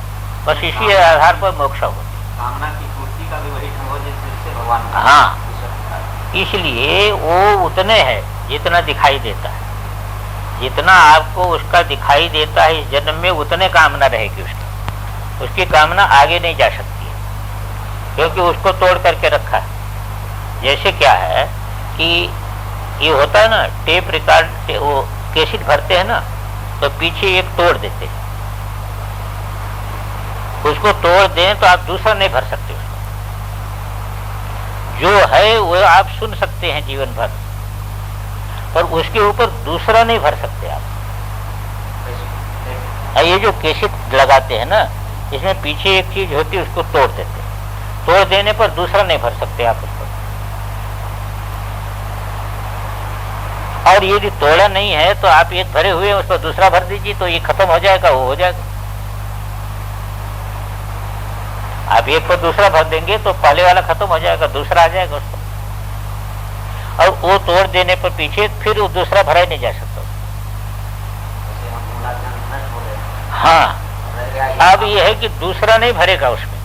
बस इसी आधार पर मोक्ष हो। कामना की पूर्ति का भी वही ढंग हो जिससे भगवान। हाँ इसलिए वो उतने है जितना दिखाई देता है, जितना आपको उसका दिखाई देता है इस जन्म में, उतने कामना रहेगी उसकी कामना आगे नहीं जा सकती है, क्योंकि उसको तोड़ करके रखा है। जैसे क्या है कि ये होता है ना, टेप रिकॉर्ड, वो कैसेट भरते हैं ना, तो पीछे एक तोड़ देते हैं, उसको तोड़ दें तो आप दूसरा नहीं भर सकते उसको। जो है वो आप सुन सकते हैं जीवन भर, पर उसके ऊपर दूसरा नहीं भर सकते आप। ये जो कैसेट लगाते हैं ना, इसमें पीछे एक चीज होती है, उसको तोड़ देते हैं, तोड़ देने पर दूसरा नहीं भर सकते आप उसको। और यदि तोड़ा नहीं है तो आप एक भरे हुए उस पर दूसरा भर दीजिए, तो ये खत्म हो जाएगा, वो हो जाएगा। आप एक पर दूसरा भर देंगे तो पहले वाला खत्म हो जाएगा, दूसरा आ जाएगा उसको। और वो तोड़ देने पर पीछे फिर वो दूसरा भरा ही नहीं जा सकता। हाँ, अब ये है कि दूसरा नहीं भरेगा उसमें,